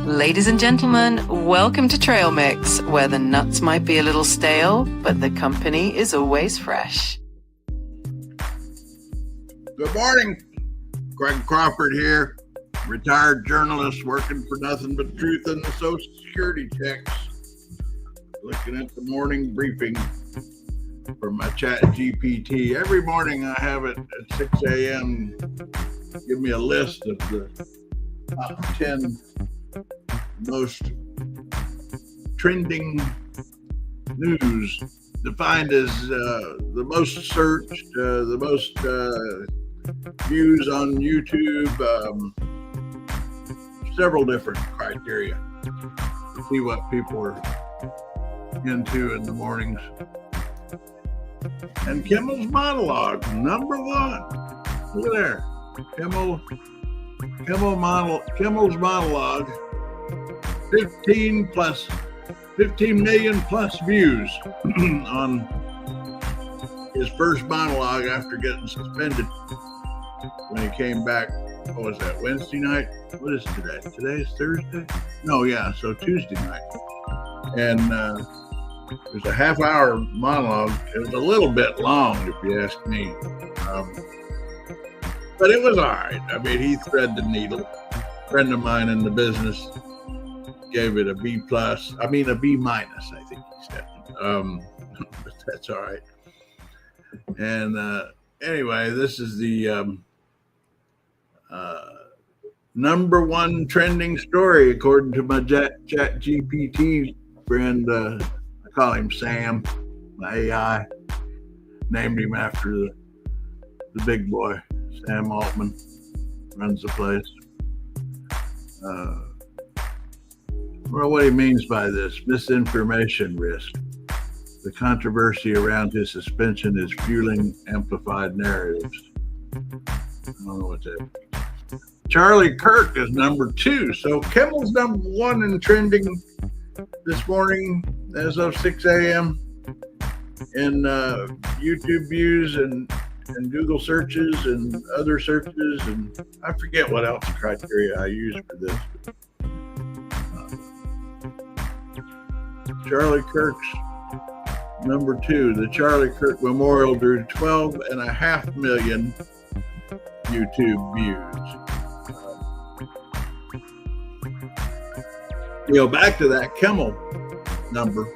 Ladies and gentlemen, welcome to Trail Mix, where the nuts might be a little stale, but the company is always fresh. Good morning. Greg Crawford here, retired journalist working for nothing but truth and the Social Security checks. Looking at the morning briefing for my chat GPT. Every morning I have it at 6 a.m. Give me a list of the top 10 most trending news, defined as the most searched, the most views on YouTube, several different criteria to see what people are into in the mornings. And Kimmel's monologue, number one. Look at there. Kimmel's monologue, 15 million plus views on his first monologue after getting suspended when he came back. What was that, Wednesday night? What is today? Today is Thursday? No, yeah, so Tuesday night. And it was a half-hour monologue. It was a little bit long, if you ask me. But it was all right. I mean, he threaded the needle. A friend of mine in the business gave it a B+. I mean, a B-, I think he said. But that's all right. And anyway, this is the number one trending story, according to my chat GPT friend. I call him Sam, my AI. Named him after the big boy. Sam Altman runs the place. Well, what he means by this, misinformation risk. The controversy around his suspension is fueling amplified narratives. I don't know what that means. Charlie Kirk is number two. So Kimmel's number one in trending this morning as of 6 a.m. in YouTube views and Google searches and other searches, and I forget what else criteria I use for this. Charlie Kirk's number two. The Charlie Kirk Memorial drew 12.5 million YouTube views. Back to that Kimmel number.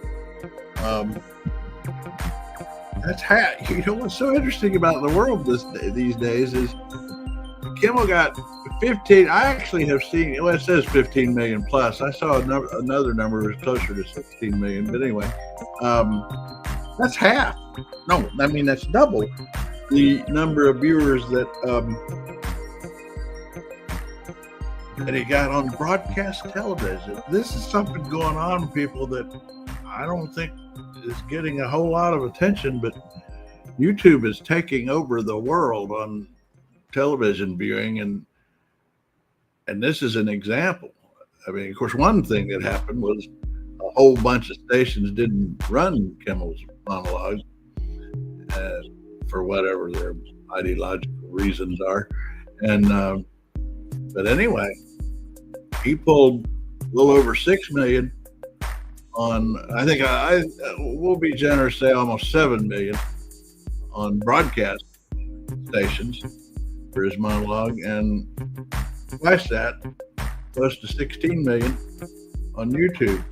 That's half. What's so interesting about the world these days is Kimmel got 15. I actually have seen. Well, it says 15 million plus. I saw another number was closer to 16 million. But anyway, that's half. No, I mean that's double the number of viewers that he got on broadcast television. This is something going on, people, that I don't think is getting a whole lot of attention, but YouTube is taking over the world on television viewing, and this is an example. I mean, of course, one thing that happened was a whole bunch of stations didn't run Kimmel's monologues for whatever their ideological reasons are, and but anyway, he pulled a little over 6 million on, I think I will be generous, say almost 7 million on broadcast stations for his monologue, and twice that, close to 16 million on YouTube.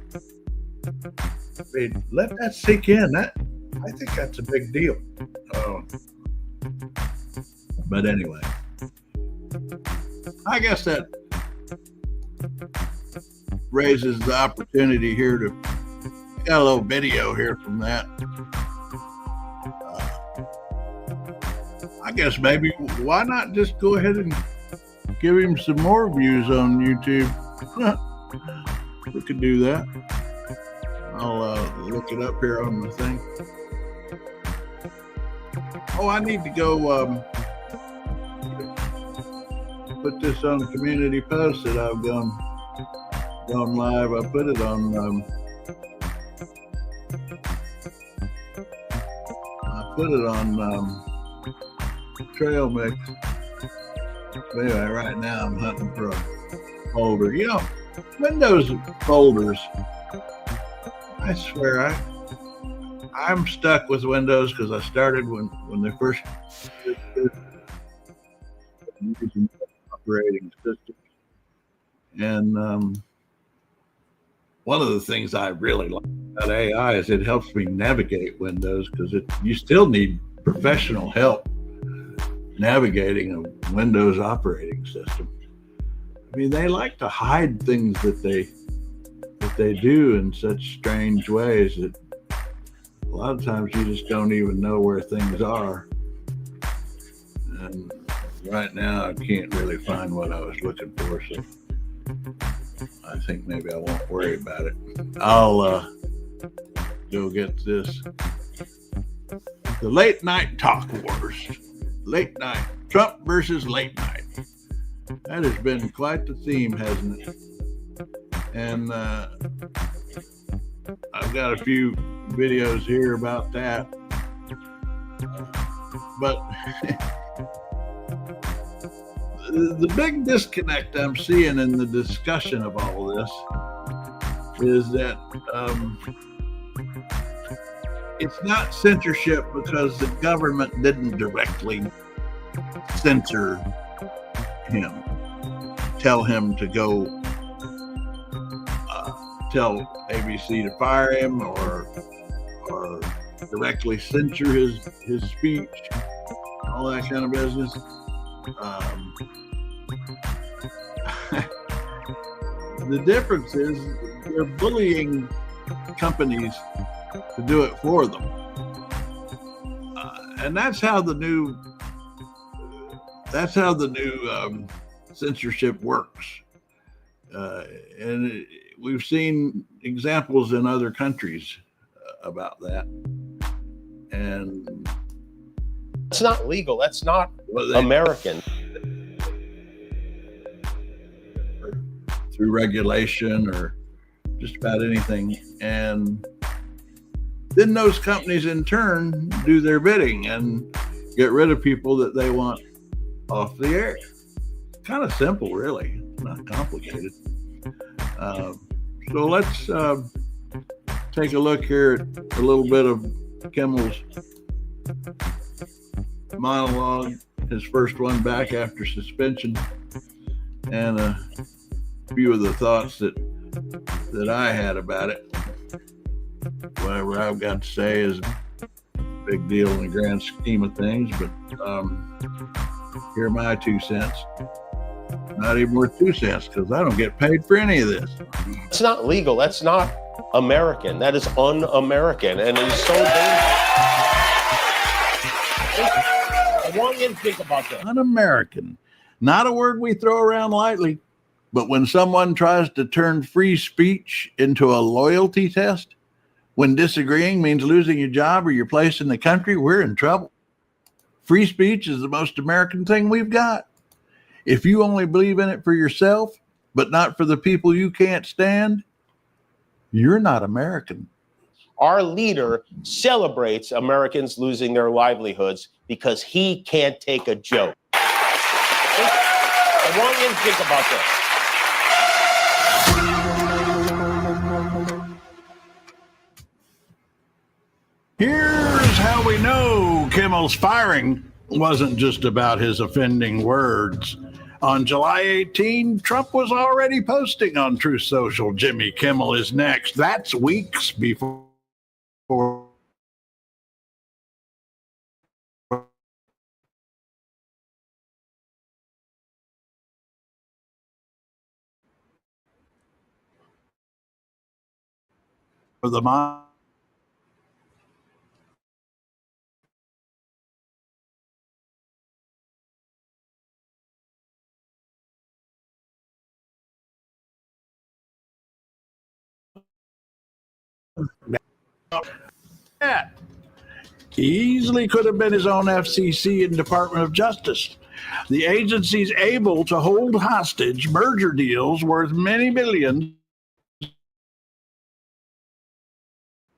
I mean, let that sink in. I think that's a big deal. But anyway, I guess that raises the opportunity here to got a little video here from that. I guess maybe why not just go ahead and give him some more views on YouTube? We could do that. I'll look it up here on the thing. Oh, I need to go put this on community post that I've gone live. I put it on Trail Mix. Anyway, right now I'm hunting for a folder. Windows folders. I swear, I'm stuck with Windows because I started when they first using operating systems. And one of the things I really like about AI is it helps me navigate Windows, because you still need professional help navigating a Windows operating system. I mean, they like to hide things that they do in such strange ways that a lot of times you just don't even know where things are. And right now I can't really find what I was looking for, so I think maybe I won't worry about it. I'll go get this. The late night talk wars. Late night. Trump versus late night. That has been quite the theme, hasn't it? And I've got a few videos here about that. But the big disconnect I'm seeing in the discussion of all this is that it's not censorship because the government didn't directly censor him, tell him to go tell ABC to fire him, or directly censor his speech, all that kind of business. The difference is they're bullying companies to do it for them, and that's how the new censorship works. And we've seen examples in other countries about that. And it's not legal. That's not American. Through regulation or just about anything. And then those companies in turn do their bidding and get rid of people that they want off the air. Kind of simple, really. Not complicated. So let's take a look here at a little bit of Kimmel's monologue, his first one back after suspension, and a few of the thoughts that I had about it. Whatever I've got to say is a big deal in the grand scheme of things, but here are my 2 cents. Not even worth 2 cents because I don't get paid for any of this. It's not legal. That's not American. That is un-American, and it is so dangerous. I want you to think about that. Un-American. Not a word we throw around lightly, but when someone tries to turn free speech into a loyalty test, when disagreeing means losing your job or your place in the country, we're in trouble. Free speech is the most American thing we've got. If you only believe in it for yourself, but not for the people you can't stand, you're not American. Our leader celebrates Americans losing their livelihoods because he can't take a joke. I want you to think about this. Here's how we know Kimmel's firing wasn't just about his offending words. On July 18, Trump was already posting on Truth Social, Jimmy Kimmel is next. That's weeks before the that easily could have been his own FCC and Department of Justice. The agency's able to hold hostage merger deals worth many billions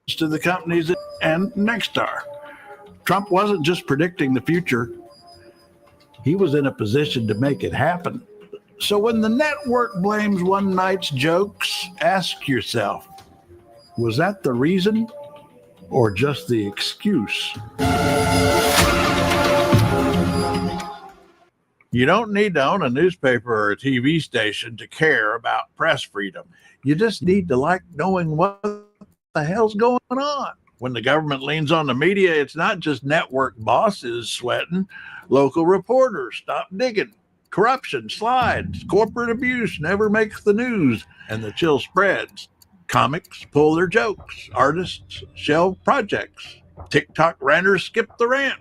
to the companies and Nexstar. Trump wasn't just predicting the future. He was in a position to make it happen. So when the network blames one night's jokes, ask yourself, was that the reason or just the excuse? You don't need to own a newspaper or a TV station to care about press freedom. You just need to like knowing what the hell's going on. When the government leans on the media, it's not just network bosses sweating. Local reporters stop digging. Corruption slides. Corporate abuse never makes the news, and the chill spreads. Comics pull their jokes. Artists shelve projects. TikTok ranters skip the rant.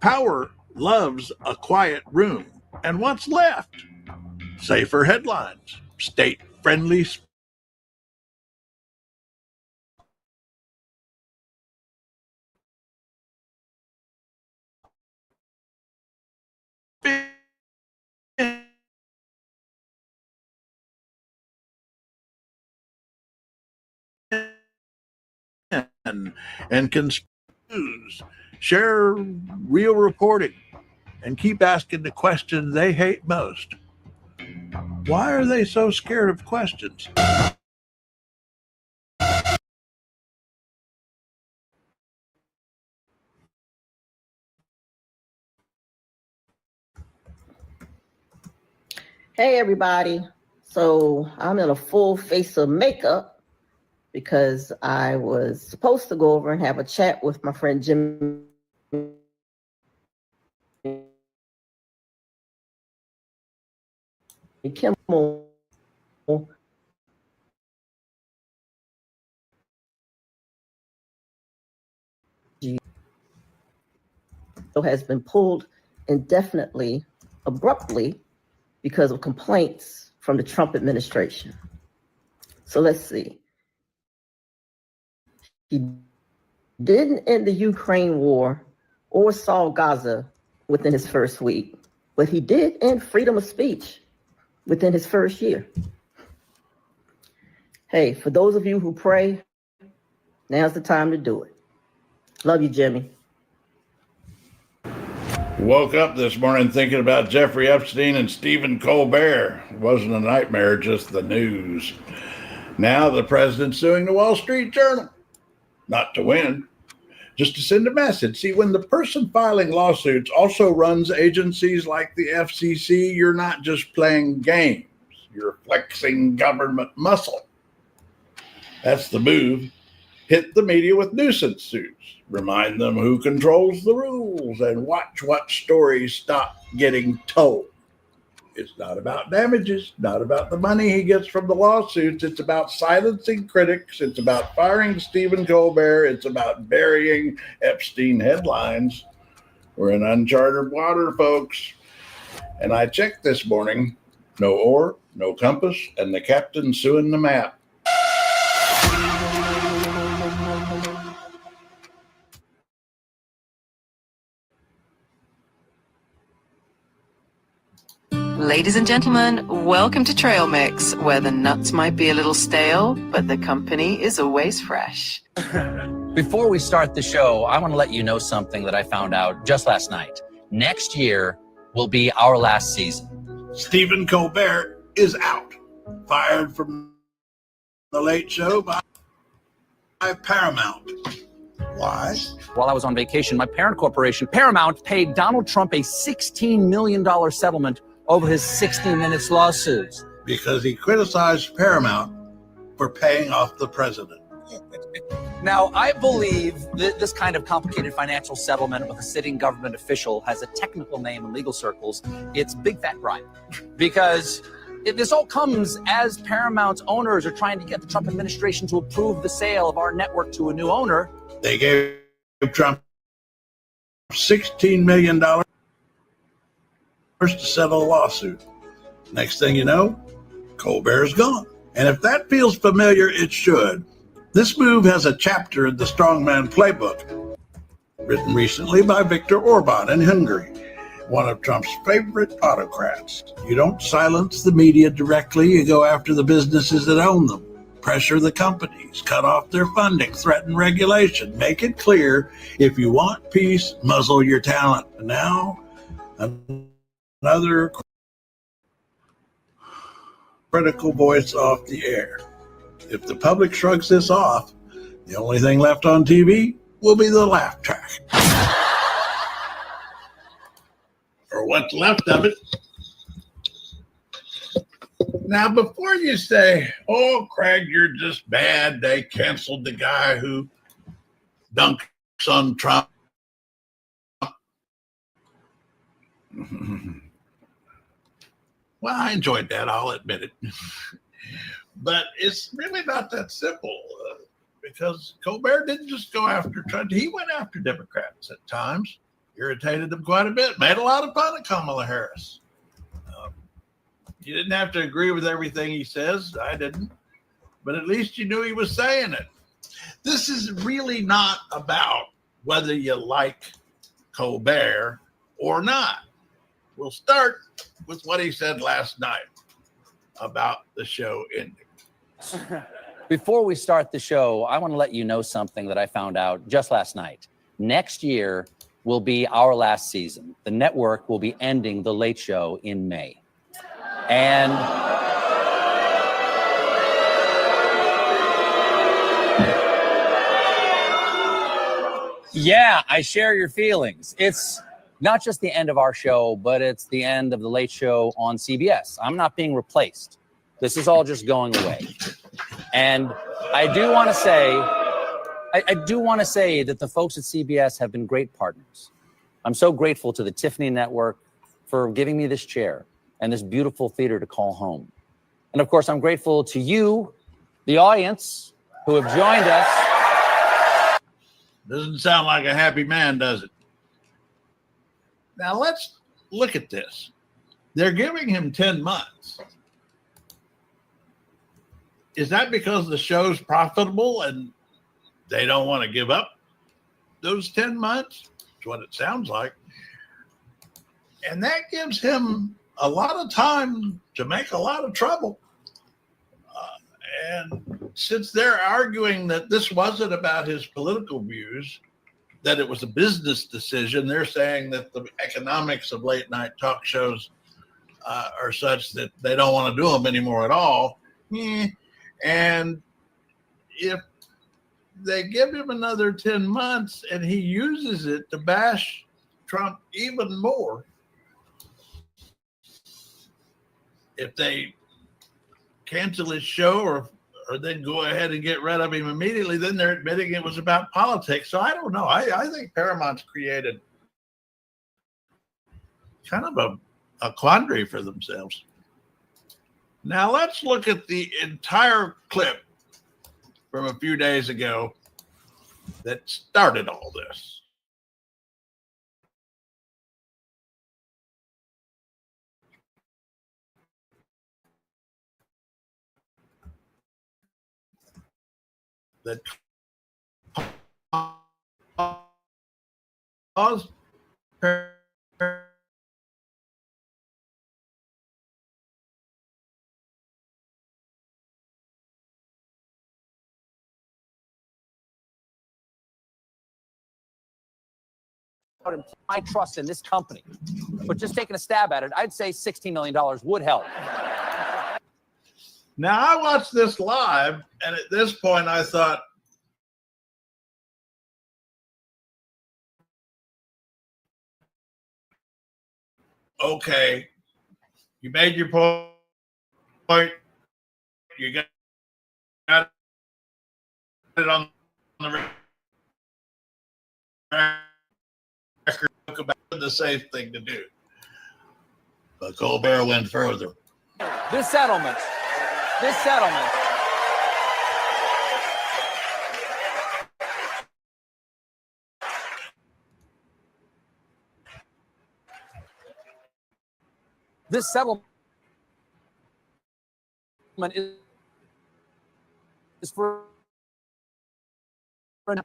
Power loves a quiet room. And what's left? Safer headlines. State-friendly and conspiracies. Share real reporting and keep asking the questions they hate most. Why are they so scared of questions? Hey everybody. So I'm in a full face of makeup because I was supposed to go over and have a chat with my friend Jimmy Kimmel has been pulled indefinitely, abruptly, because of complaints from the Trump administration. So let's see. He didn't end the Ukraine war or solve Gaza within his first week, but he did end freedom of speech within his first year. Hey, for those of you who pray, now's the time to do it. Love you, Jimmy. Woke up this morning thinking about Jeffrey Epstein and Stephen Colbert. It wasn't a nightmare, just the news. Now the president's suing the Wall Street Journal. Not to win, just to send a message. See, when the person filing lawsuits also runs agencies like the FCC, you're not just playing games. You're flexing government muscle. That's the move. Hit the media with nuisance suits. Remind them who controls the rules and watch what stories stop getting told. It's not about damages, not about the money he gets from the lawsuits. It's about silencing critics. It's about firing Stephen Colbert. It's about burying Epstein headlines. We're in uncharted water, folks. And I checked this morning. No oar, no compass, and the captain suing the map. Ladies and gentlemen, welcome to Trail Mix, where the nuts might be a little stale, but the company is always fresh. Before we start the show, I want to let you know something that I found out just last night. Next year will be our last season. Stephen Colbert is out. Fired from The Late Show by Paramount. Why? While I was on vacation, my parent corporation, Paramount, paid Donald Trump a $16 million settlement over his 60 Minutes lawsuits. Because he criticized Paramount for paying off the president. Now, I believe that this kind of complicated financial settlement with a sitting government official has a technical name in legal circles. It's big fat bribe. Because this all comes as Paramount's owners are trying to get the Trump administration to approve the sale of our network to a new owner. They gave Trump $16 million to settle a lawsuit. Next thing you know, Colbert's gone. And if that feels familiar, it should. This move has a chapter in the Strongman Playbook, written recently by Viktor Orban in Hungary, one of Trump's favorite autocrats. You don't silence the media directly, you go after the businesses that own them. Pressure the companies, cut off their funding, threaten regulation, make it clear if you want peace, muzzle your talent. And now, another. critical voice off the air. If the public shrugs this off, the only thing left on TV will be the laugh track. Or what's left of it. Now, before you say, oh, Craig, you're just bad, they canceled the guy who dunks on Trump. Well, I enjoyed that, I'll admit it. But it's really not that simple because Colbert didn't just go after Trump. He went after Democrats at times, irritated them quite a bit, made a lot of fun of Kamala Harris. You didn't have to agree with everything he says. I didn't. But at least you knew he was saying it. This is really not about whether you like Colbert or not. We'll start with what he said last night about the show ending. Before we start the show, I want to let you know something that I found out just last night. Next year will be our last season. The network will be ending The Late Show in May. And yeah, I share your feelings. It's not just the end of our show, but it's the end of The Late Show on CBS. I'm not being replaced. This is all just going away. And I do want to say that the folks at CBS have been great partners. I'm so grateful to the Tiffany Network for giving me this chair and this beautiful theater to call home. And of course, I'm grateful to you, the audience, who have joined us. Doesn't sound like a happy man, does it? Now let's look at this. They're giving him 10 months. Is that because the show's profitable and they don't want to give up those 10 months? That's what it sounds like. And that gives him a lot of time to make a lot of trouble. And since they're arguing that this wasn't about his political views, that it was a business decision, they're saying that the economics of late night talk shows are such that they don't want to do them anymore at all. And if they give him another 10 months and he uses it to bash Trump even more, if they cancel his show or then go ahead and get rid of him immediately, then they're admitting it was about politics. So I don't know. I think Paramount's created kind of a quandary for themselves. Now let's look at the entire clip from a few days ago that started all this. That caused my trust in this company. But just taking a stab at it, I'd say $16 million would help. Now, I watched this live, and at this point, I thought, okay, you made your point. You got it on the record about the safe thing to do. But Colbert went further. This settlement. This settlement is for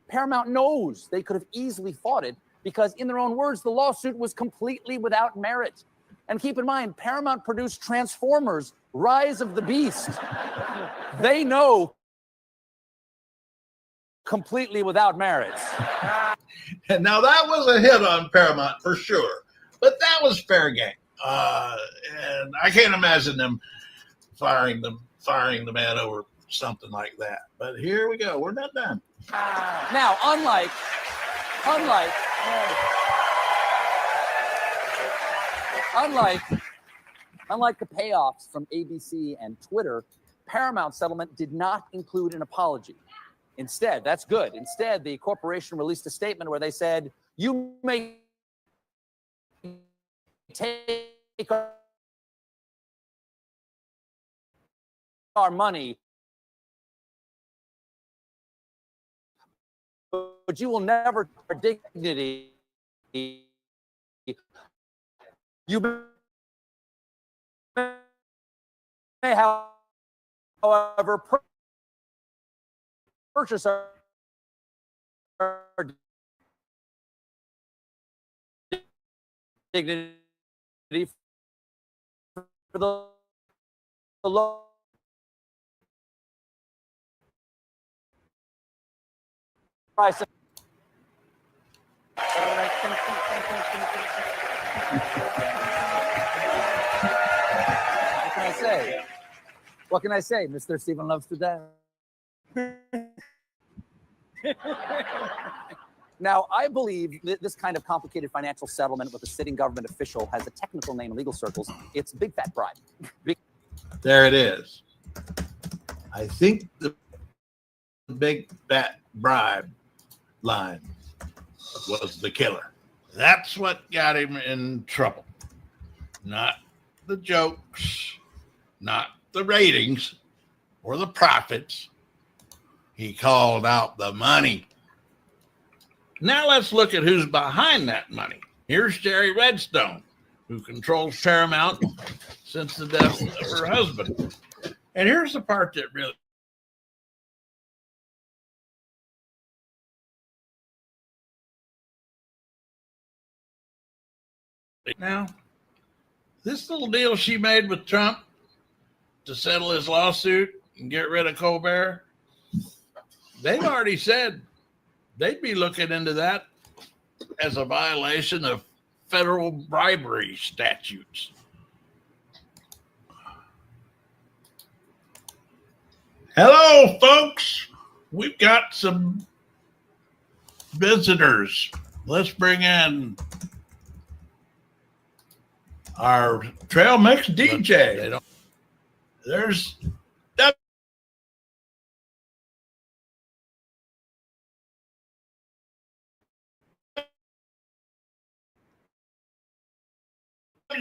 Paramount knows they could have easily fought it because, in their own words, the lawsuit was completely without merit. And keep in mind, Paramount produced Transformers: Rise of the Beast. They know completely without merit. And now that was a hit on Paramount for sure, but that was fair game. And I can't imagine them firing the man over something like that. But here we go. We're not done. Now, unlike the payoffs from ABC and Twitter, Paramount settlement did not include an apology. Instead, that's good. Instead, the corporation released a statement where they said, "You may take our money, but you will never take our dignity. You may, however, purchase our dignity for the low price." What can I say? What can I say? Mr. Stephen loves to dance. Now, I believe that this kind of complicated financial settlement with a sitting government official has a technical name in legal circles. It's big fat bribe. There it is. I think the big fat bribe line was the killer. That's what got him in trouble. Not the jokes, not the ratings or the profits. He called out the money. Now let's look at who's behind that money. Here's Jerry Redstone, who controls Paramount since the death of her husband. And here's the part that really now, this little deal she made with Trump to settle his lawsuit and get rid of Colbert, they've already said they'd be looking into that as a violation of federal bribery statutes. Hello, folks. We've got some visitors. Let's bring in our trail mix DJ. There's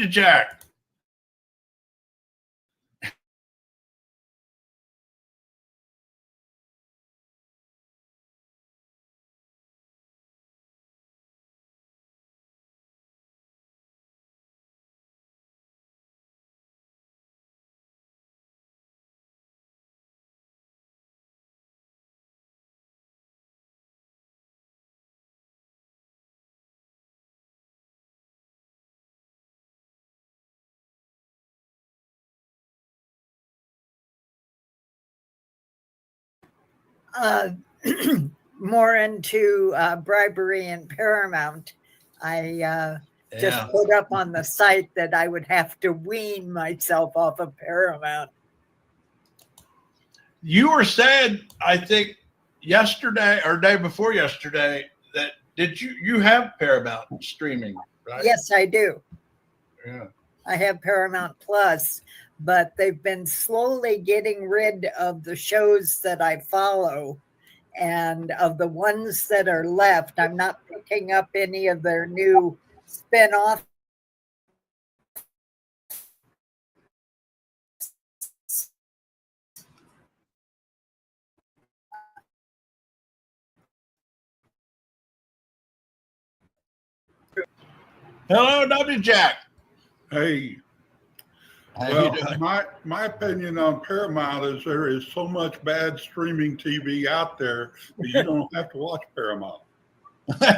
Jack. More into bribery and Paramount. I just put up on the site that I would have to wean myself off of Paramount. You were saying, I think yesterday or day before yesterday, that you have Paramount streaming, right? Yes, I do. Yeah. I have Paramount Plus, but they've been slowly getting rid of the shows that I follow. And of the ones that are left, I'm not picking up any of their new spin-off. Hello, W. Jack. Hey, How you well, doing? my opinion on Paramount is there is so much bad streaming TV out there that you don't have to watch Paramount.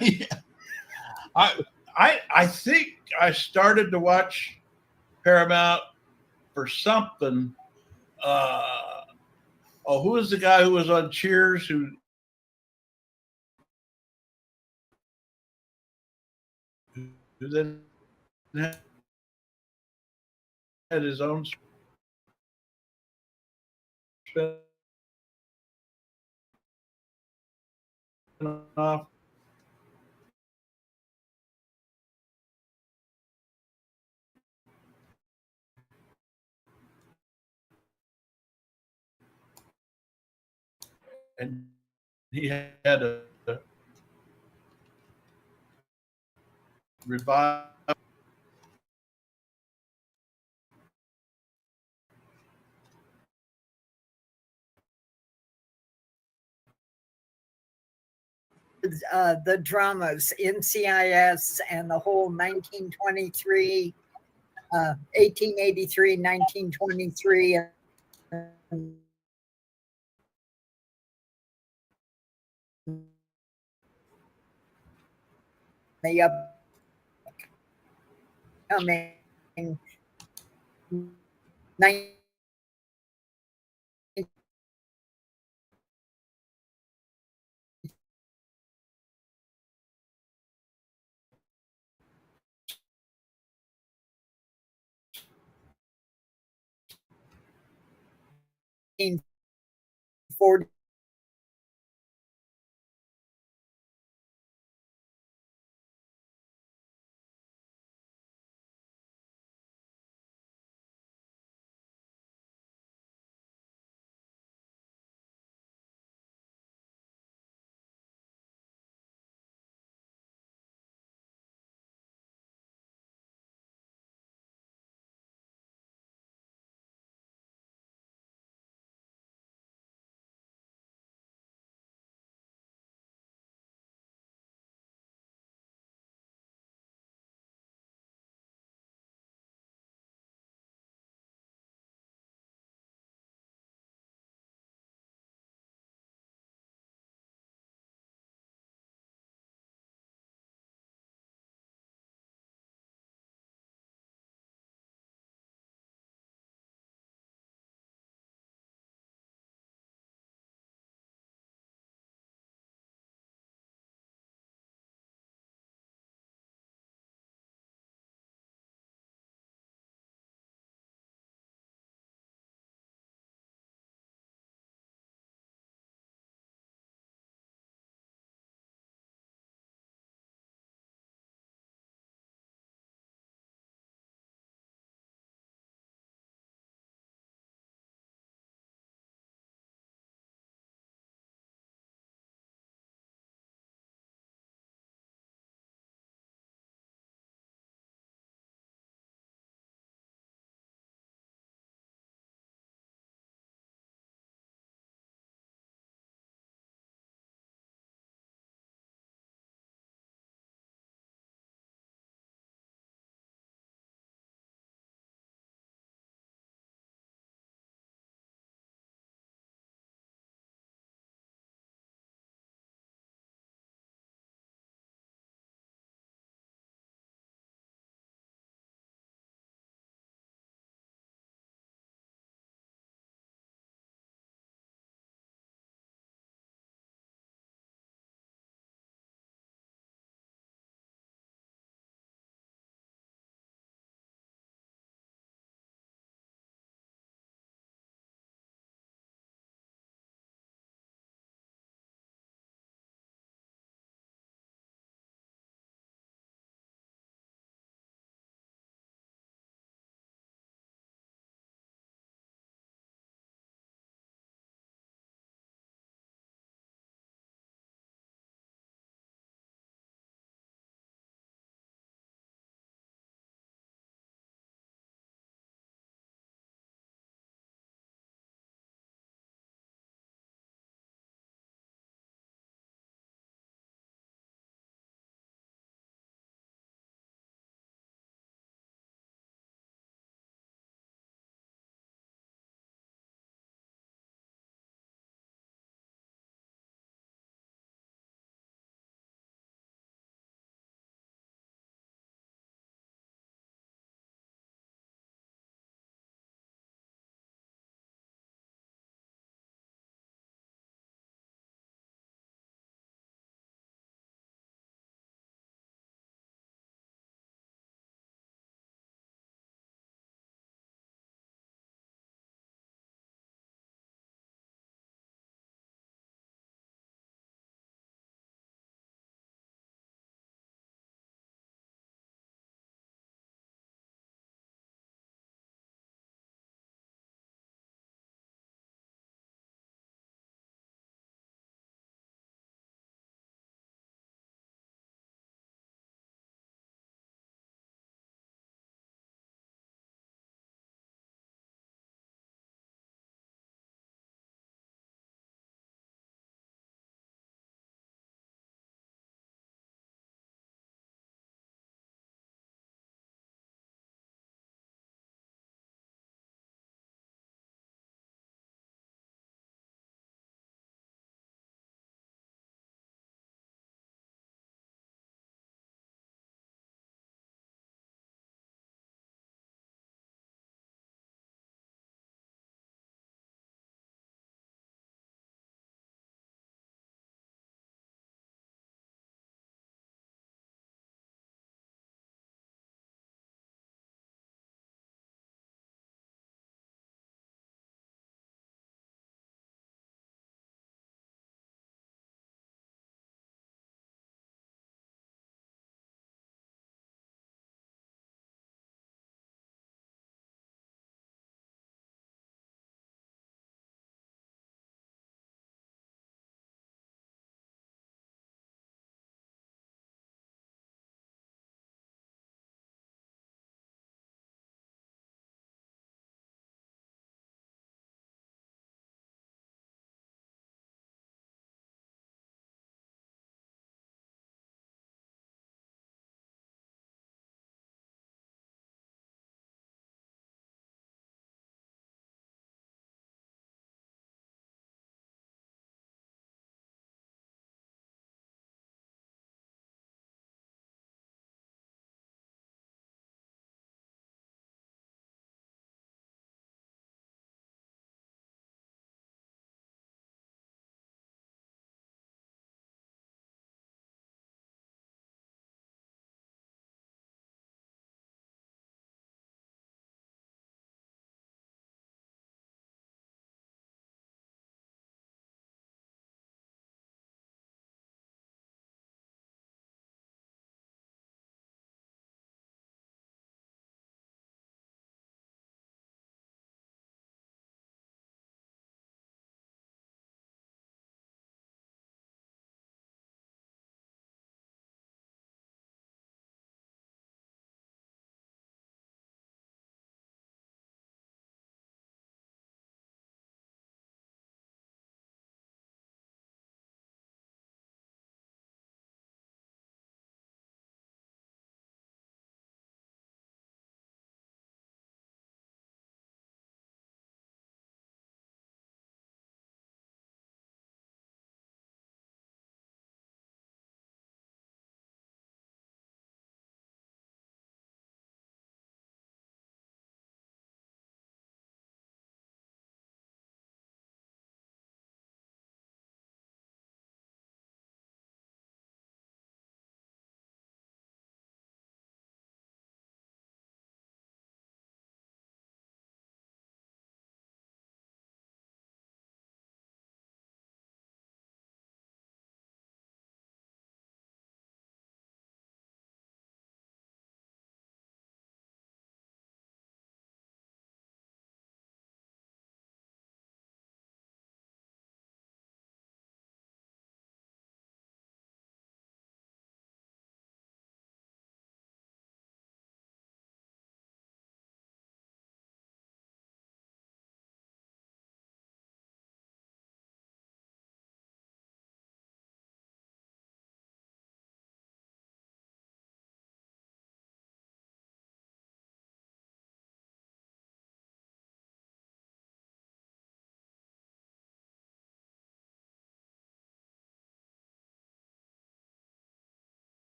Yeah. I think I started to watch Paramount for something. Who was the guy who was on Cheers who then had his own spinoff. And he had a revive The dramas, NCIS, and the whole 1923, 1883, 1923, and the upcoming 1940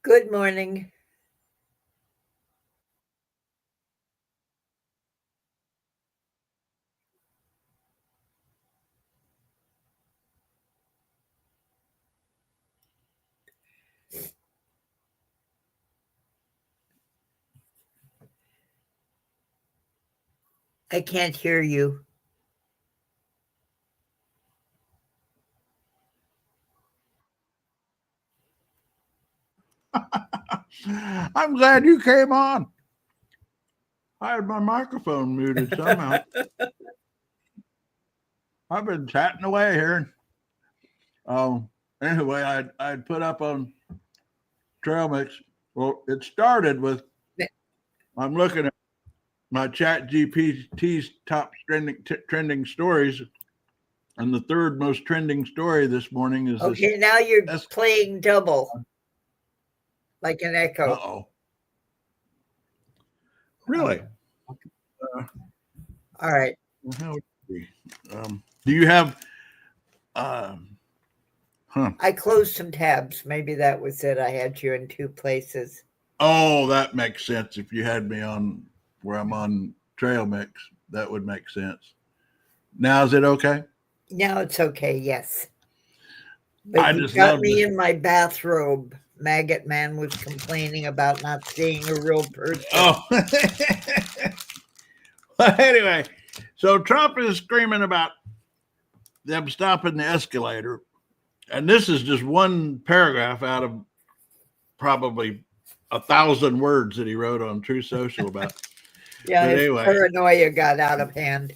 Good morning. I can't hear you. I'm glad you came on. I had my microphone muted somehow. I've been chatting away here. Anyway, I'd put up on Trail Mix. Well, it started with I'm looking at my Chat GPT's top trending stories, and the third most trending story this morning is Okay, now you're this. playing double, like an echo. Uh-oh. Really? All right. How would it be? Do you have? I closed some tabs. Maybe that was it. I had you in two places. Oh, that makes sense. If you had me on where I'm on Trail Mix, that would make sense. Now is it okay? Now it's okay. Yes. But I you just got love me this. in my bathrobe. Maggot Man was complaining about not seeing a real person. Oh, well, anyway, so Trump is screaming about them stopping the escalator, and this is just one paragraph out of probably 1,000 words that he wrote on True Social about. Yeah, But his anyway. paranoia got out of hand.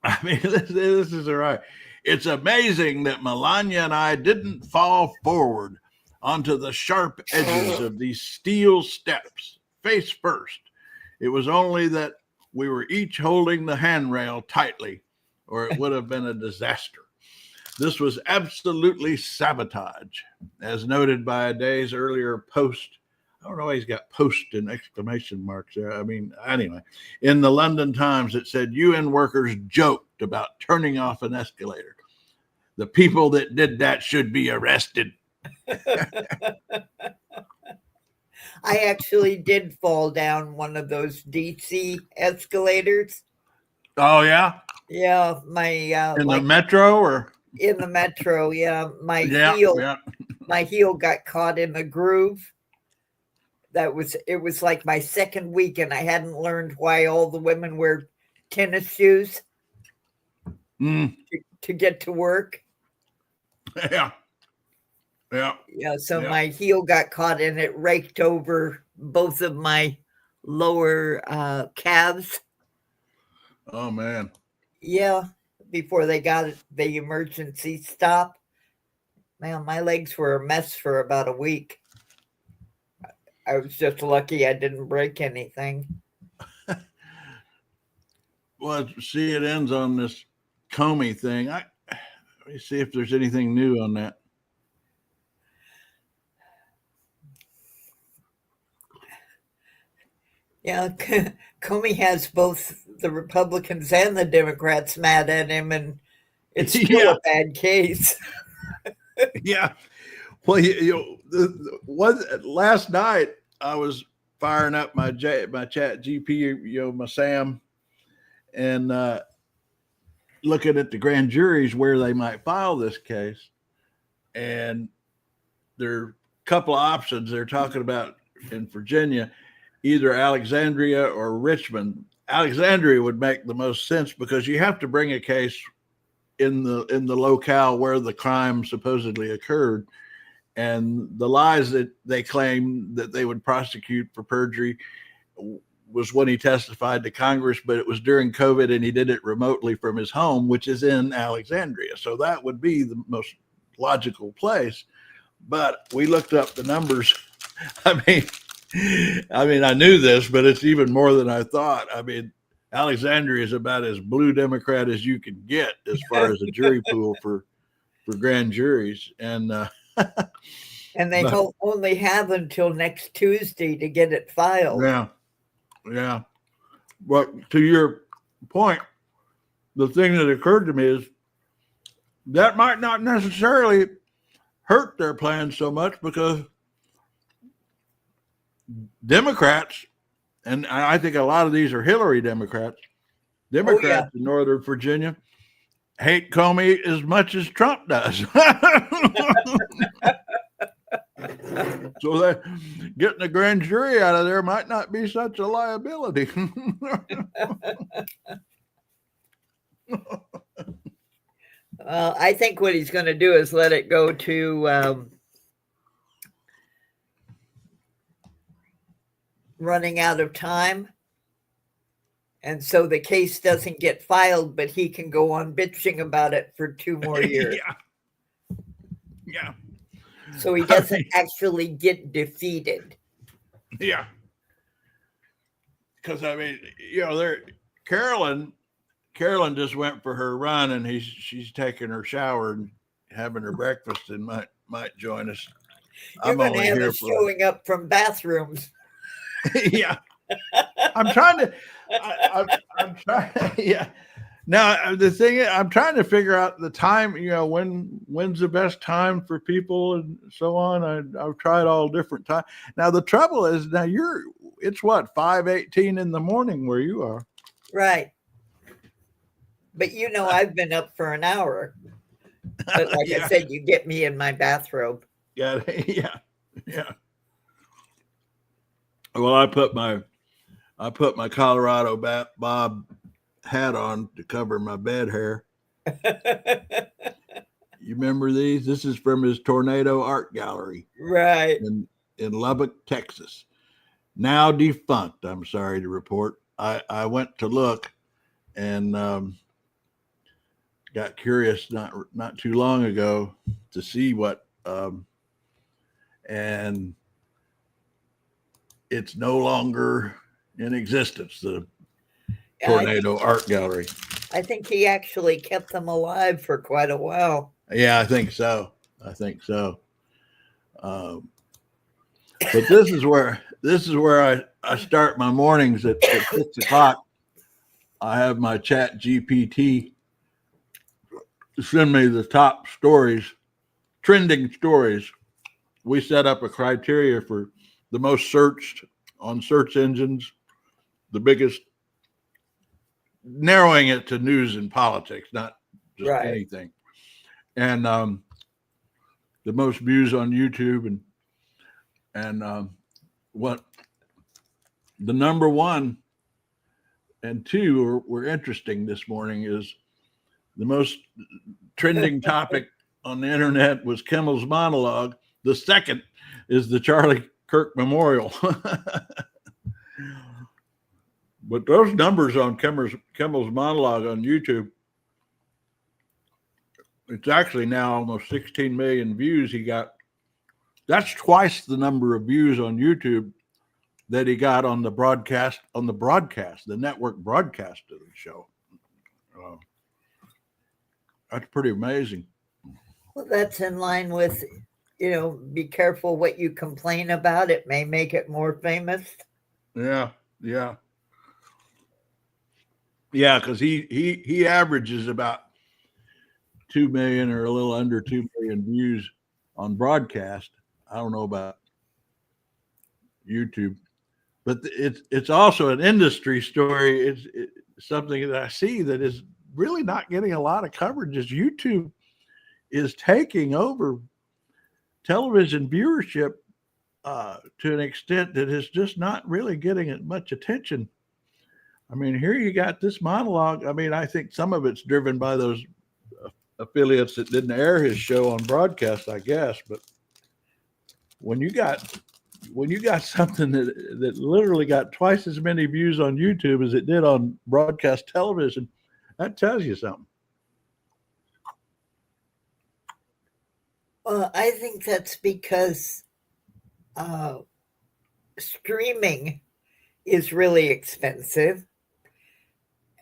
I mean, this is all right. It's amazing that Melania and I didn't fall forward onto the sharp edges of these steel steps, face first. It was only that we were each holding the handrail tightly, or it would have been a disaster. This was absolutely sabotage, as noted by a day's earlier post. I don't know why he's got post in exclamation marks there. I mean, anyway, in the London Times, it said UN workers joked about turning off an escalator. The people that did that should be arrested. I actually did fall down one of those DC escalators. Oh, yeah? Yeah, my In the metro or? in the metro. Yeah, my Yeah. my heel got caught in the groove. It was like my second week, and I hadn't learned why all the women wear tennis shoes to get to work. Yeah. Yeah. Yeah, so Yeah. my heel got caught and it raked over both of my lower calves. Oh, man. Yeah, before they got the emergency stop. Man, my legs were a mess for about a week. I was just lucky I didn't break anything. Well, see, it ends on this Comey thing. Let me see if there's anything new on that. Yeah, Comey has both the Republicans and the Democrats mad at him, and it's still a bad case. Yeah. Well, last night I was firing up my Chat GP, my Sam, and looking at the grand juries where they might file this case. And there are a couple of options they're talking about in Virginia, either Alexandria or Richmond. Alexandria would make the most sense because you have to bring a case in the locale where the crime supposedly occurred. And the lies that they claim that they would prosecute for perjury was when he testified to Congress, but it was during COVID and he did it remotely from his home, which is in Alexandria. So that would be the most logical place. But we looked up the numbers. I mean, I knew this, but it's even more than I thought. I mean, Alexandria is about as blue Democrat as you can get as far as a jury pool for grand juries. And and they only have until next Tuesday to get it filed. Yeah. But to your point, the thing that occurred to me is that might not necessarily hurt their plans so much because Democrats, and I think a lot of these are Hillary Democrats, Democrats in Northern Virginia hate Comey as much as Trump does. So that getting a grand jury out of there might not be such a liability. I think what he's going to do is let it go to running out of time. And so the case doesn't get filed, but he can go on bitching about it for 2 more years. Yeah. So he doesn't actually get defeated. Yeah. Because I mean, you know, Carolyn just went for her run, and she's taking her shower and having her breakfast, and might join us. You're going to have us showing up from bathrooms. Yeah. I'm trying to. I'm trying. Yeah. Now the thing is, I'm trying to figure out the time. You know, when's the best time for people and so on. I've tried all different times. Now the trouble is, it's what 5:18 in the morning where you are. Right. But you know, I've been up for an hour. But like I said, you get me in my bathrobe. Yeah. Well, I put my Colorado Bob hat on to cover my bed hair. You remember these? This is from his Tornado Art Gallery, right, in Lubbock, Texas. Now defunct, I'm sorry to report. I went to look and got curious not too long ago to see what and it's no longer in existence, the Tornado Art Gallery. I think he actually kept them alive for quite a while. Yeah, I think so. But this is where I start my mornings at 6 o'clock. I have my Chat GPT send me the top stories, trending stories. We set up a criteria for the most searched on search engines, the biggest, narrowing it to news and politics, not just anything. And the most views on YouTube and what the number 1 and 2 were interesting this morning is the most trending topic on the internet was Kimmel's monologue. The second is the Charlie Kirk Memorial. But those numbers on Kimmel's monologue on YouTube, it's actually now almost 16 million views he got. That's twice the number of views on YouTube that he got on the broadcast, the network broadcast of the show. That's pretty amazing. Well, that's in line with, be careful what you complain about. It may make it more famous. Yeah, because he averages about 2 million or a little under 2 million views on broadcast. I don't know about YouTube, but it's also an industry story. It's something that I see that is really not getting a lot of coverage. Is YouTube is taking over television viewership to an extent that is just not really getting much attention. I mean, here you got this monologue. I mean, I think some of it's driven by those affiliates that didn't air his show on broadcast, I guess. But when you got something that literally got twice as many views on YouTube as it did on broadcast television, that tells you something. Well, I think that's because streaming is really expensive,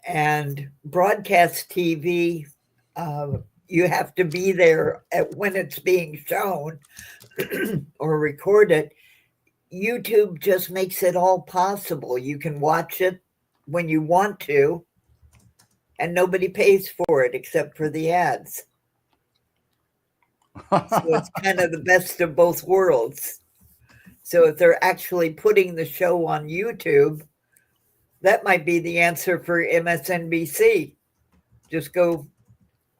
and broadcast TV, you have to be there when it's being shown or recorded. YouTube just makes it all possible. You can watch it when you want to, and nobody pays for it except for the ads. So it's kind of the best of both worlds. So if they're actually putting the show on YouTube, that might be the answer for MSNBC. Just go,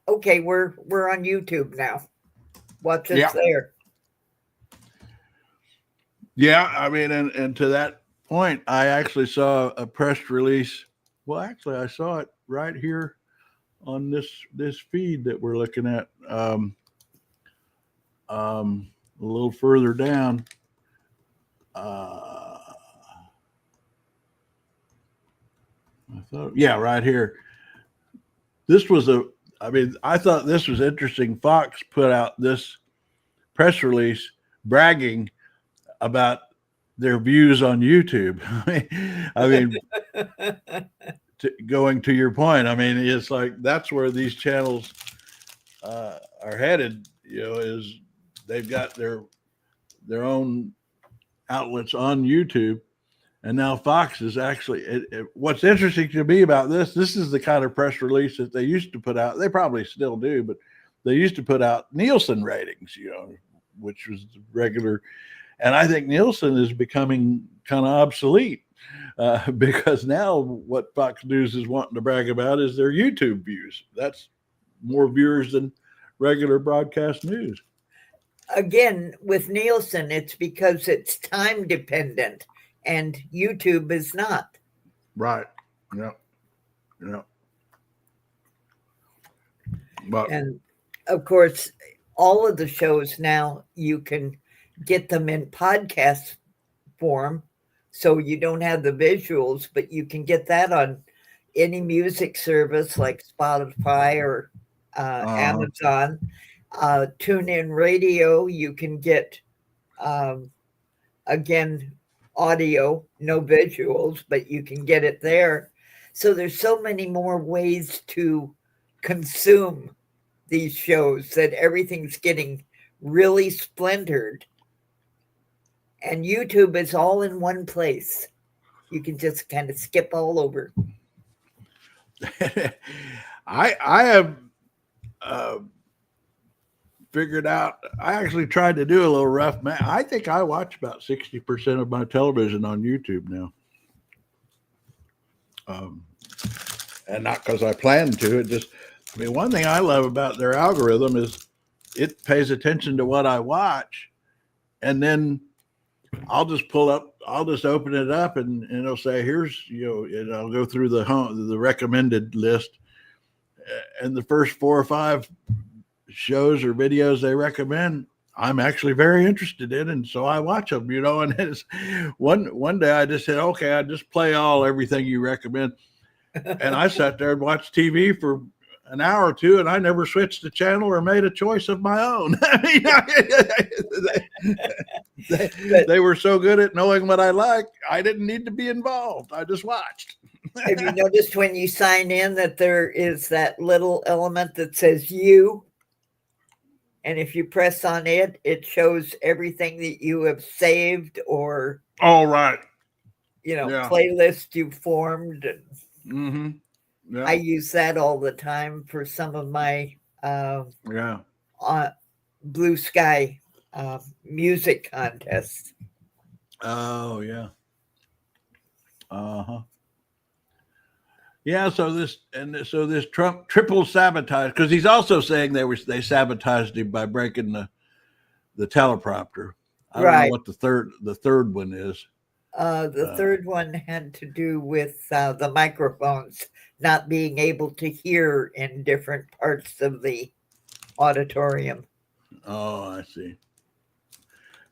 okay, we're on YouTube now. Watch us there. Yeah, I mean, and to that point, I actually saw a press release. Well, actually, I saw it right here on this feed that we're looking at. A little further down. I thought, yeah, right here. This was I thought this was interesting. Fox put out this press release bragging about their views on YouTube. I mean, going to your point, I mean, it's like that's where these channels are headed. You know, is they've got their own outlets on YouTube, and now Fox is actually. What's interesting to me about this is the kind of press release that they used to put out. They probably still do, but they used to put out Nielsen ratings, you know, which was regular. And I think Nielsen is becoming kind of obsolete because now what Fox News is wanting to brag about is their YouTube views. That's more viewers than regular broadcast news. Again, with Nielsen, it's because it's time dependent and YouTube is not. Right. Yeah. Yeah. But, and of course, all of the shows now, you can get them in podcast form. So you don't have the visuals, but you can get that on any music service like Spotify or Amazon. TuneIn Radio, you can get, again, audio, no visuals, but you can get it there. So there's so many more ways to consume these shows that everything's getting really splintered. And YouTube is all in one place. You can just kind of skip all over. I have figured out, I actually tried to do a little rough math. I think I watch about 60% of my television on YouTube now. And not because I plan to. It just, I mean, one thing I love about their algorithm is it pays attention to what I watch, and then I'll just open it up and it'll say, here's, you know, and I'll go through the recommended list, and the first 4 or 5 shows or videos they recommend, I'm actually very interested in, and so I watch them, you know. And it's one day I just said, okay, I just play everything you recommend, and I sat there and watched TV for an hour or two, and I never switched the channel or made a choice of my own. I mean, they were so good at knowing what I like, I didn't need to be involved. I just watched. Have you noticed when you sign in that there is that little element that says you? And if you press on it, it shows everything that you have saved or, all right, you know, playlist you formed. And yeah. I use that all the time for some of my Blue Sky music contests. Oh yeah. Yeah, so this Trump triple sabotage, because he's also saying they sabotaged him by breaking the teleprompter. I don't know what the third one is. The third one had to do with the microphones not being able to hear in different parts of the auditorium. Oh, I see.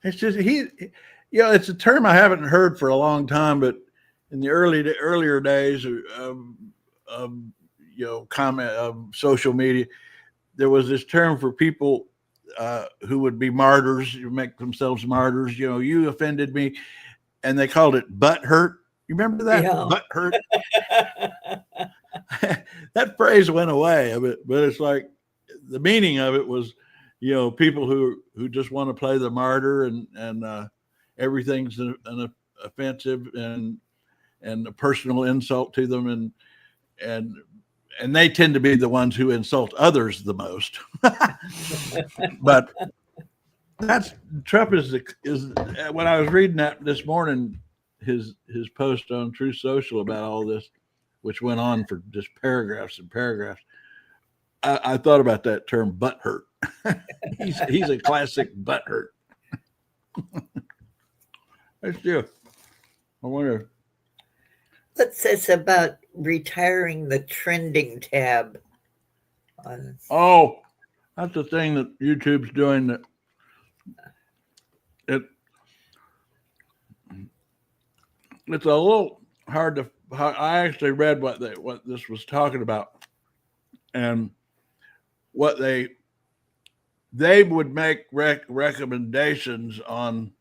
It's just it's a term I haven't heard for a long time, but in the earlier days of social media, there was this term for people who would be martyrs, who make themselves martyrs. You know, you offended me, and they called it butt hurt. You remember that? Yeah. Butt hurt. That phrase went away, but it's like the meaning of it was, you know, people who just want to play the martyr and everything's an offensive and a personal insult to them, and they tend to be the ones who insult others the most. But That's Trump is when I was reading that this morning, his post on Truth Social about all this, which went on for just paragraphs and paragraphs. I thought about that term, butt hurt. he's a classic butt hurt. That's true. I wonder. What's this about retiring the trending tab? Oh, that's the thing that YouTube's doing. That it's a little hard to. I actually read what this was talking about, and what they would make recommendations on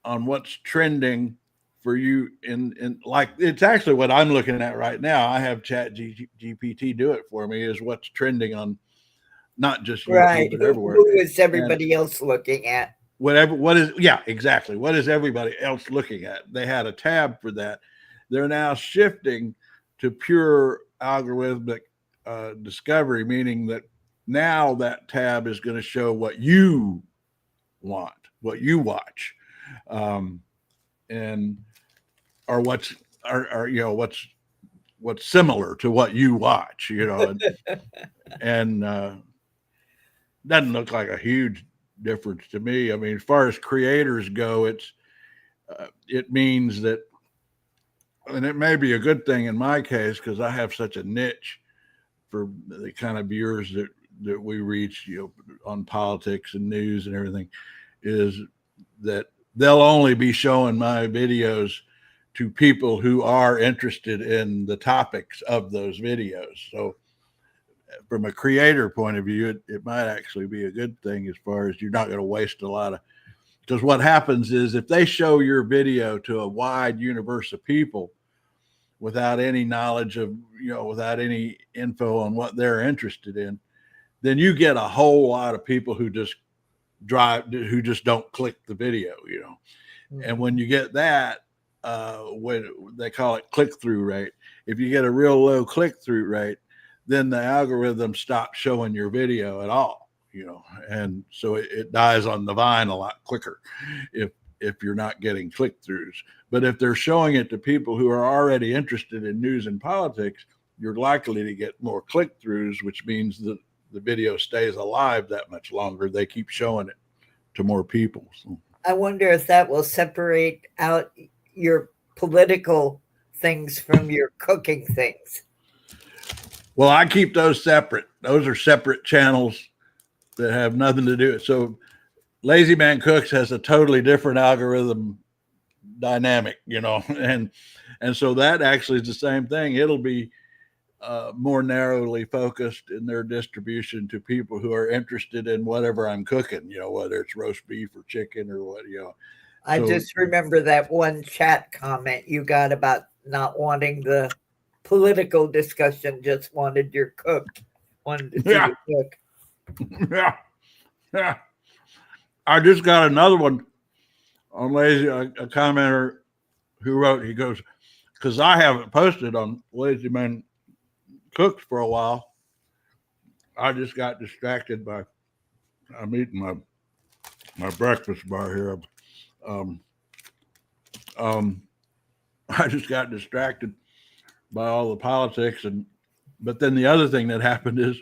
what's trending for you in like, it's actually what I'm looking at right now. I have ChatGPT do it for me, is what's trending on not just YouTube, Right. but everywhere. Who is everybody else looking at? What is exactly. What is everybody else looking at? They had a tab for that. They're now shifting to pure algorithmic discovery, meaning that now that tab is going to show what you want, what you watch, and or what's similar to what you watch, and doesn't look like a huge difference to me. I mean, as far as creators go, it means that, and it may be a good thing in my case because I have such a niche for the kind of viewers that we reach, on politics and news and everything, is that they'll only be showing my videos to people who are interested in the topics of those videos. So from a creator point of view, it might actually be a good thing, as far as you're not going to waste a lot of, because what happens is if they show your video to a wide universe of people without any knowledge of, without any info on what they're interested in, then you get a whole lot of people who just don't click the video, Mm-hmm. And when you get that, when they call it click-through rate, if you get a real low click-through rate, then the algorithm stops showing your video at all, and so it dies on the vine a lot quicker if you're not getting click-throughs. But if they're showing it to people who are already interested in news and politics, you're likely to get more click-throughs, which means that the video stays alive that much longer. They keep showing it to more people. So I wonder if that will separate out your political things from your cooking things. Well, I keep those separate. Those are separate channels that have nothing to do. So Lazy Man Cooks has a totally different algorithm dynamic, and so that actually is the same thing. It'll be more narrowly focused in their distribution to people who are interested in whatever I'm cooking, whether it's roast beef or chicken or what, I just remember that one chat comment you got about not wanting the political discussion, just wanted your cook. Wanted to see your cook. Yeah. I just got another one on Lazy, a commenter who wrote, he goes, because I haven't posted on Lazy Man Cooks for a while. I just got distracted by, I'm eating my breakfast bar here. I just got distracted by all the politics, but then the other thing that happened is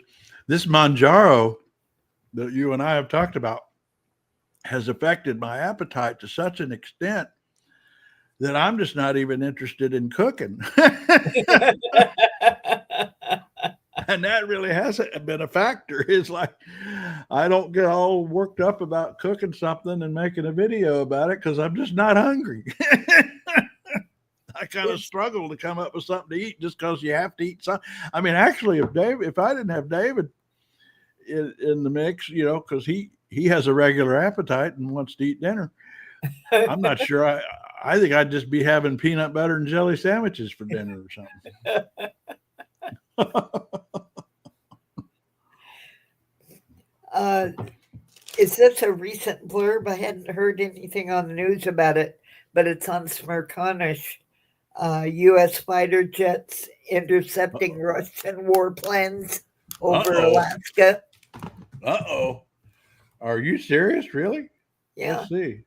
this Manjaro that you and I have talked about has affected my appetite to such an extent that I'm just not even interested in cooking. And that really hasn't been a factor. It's like, I don't get all worked up about cooking something and making a video about it because I'm just not hungry. I kind of struggle to come up with something to eat just because you have to eat something. I mean, actually, if I didn't have David in the mix, because he has a regular appetite and wants to eat dinner, I'm not sure. I think I'd just be having peanut butter and jelly sandwiches for dinner or something. Is this a recent blurb? I hadn't heard anything on the news about it, but it's on Smerconish. U.S. fighter jets intercepting Russian war planes over Alaska. Uh-oh. Are you serious? Really? Yeah. Let's see.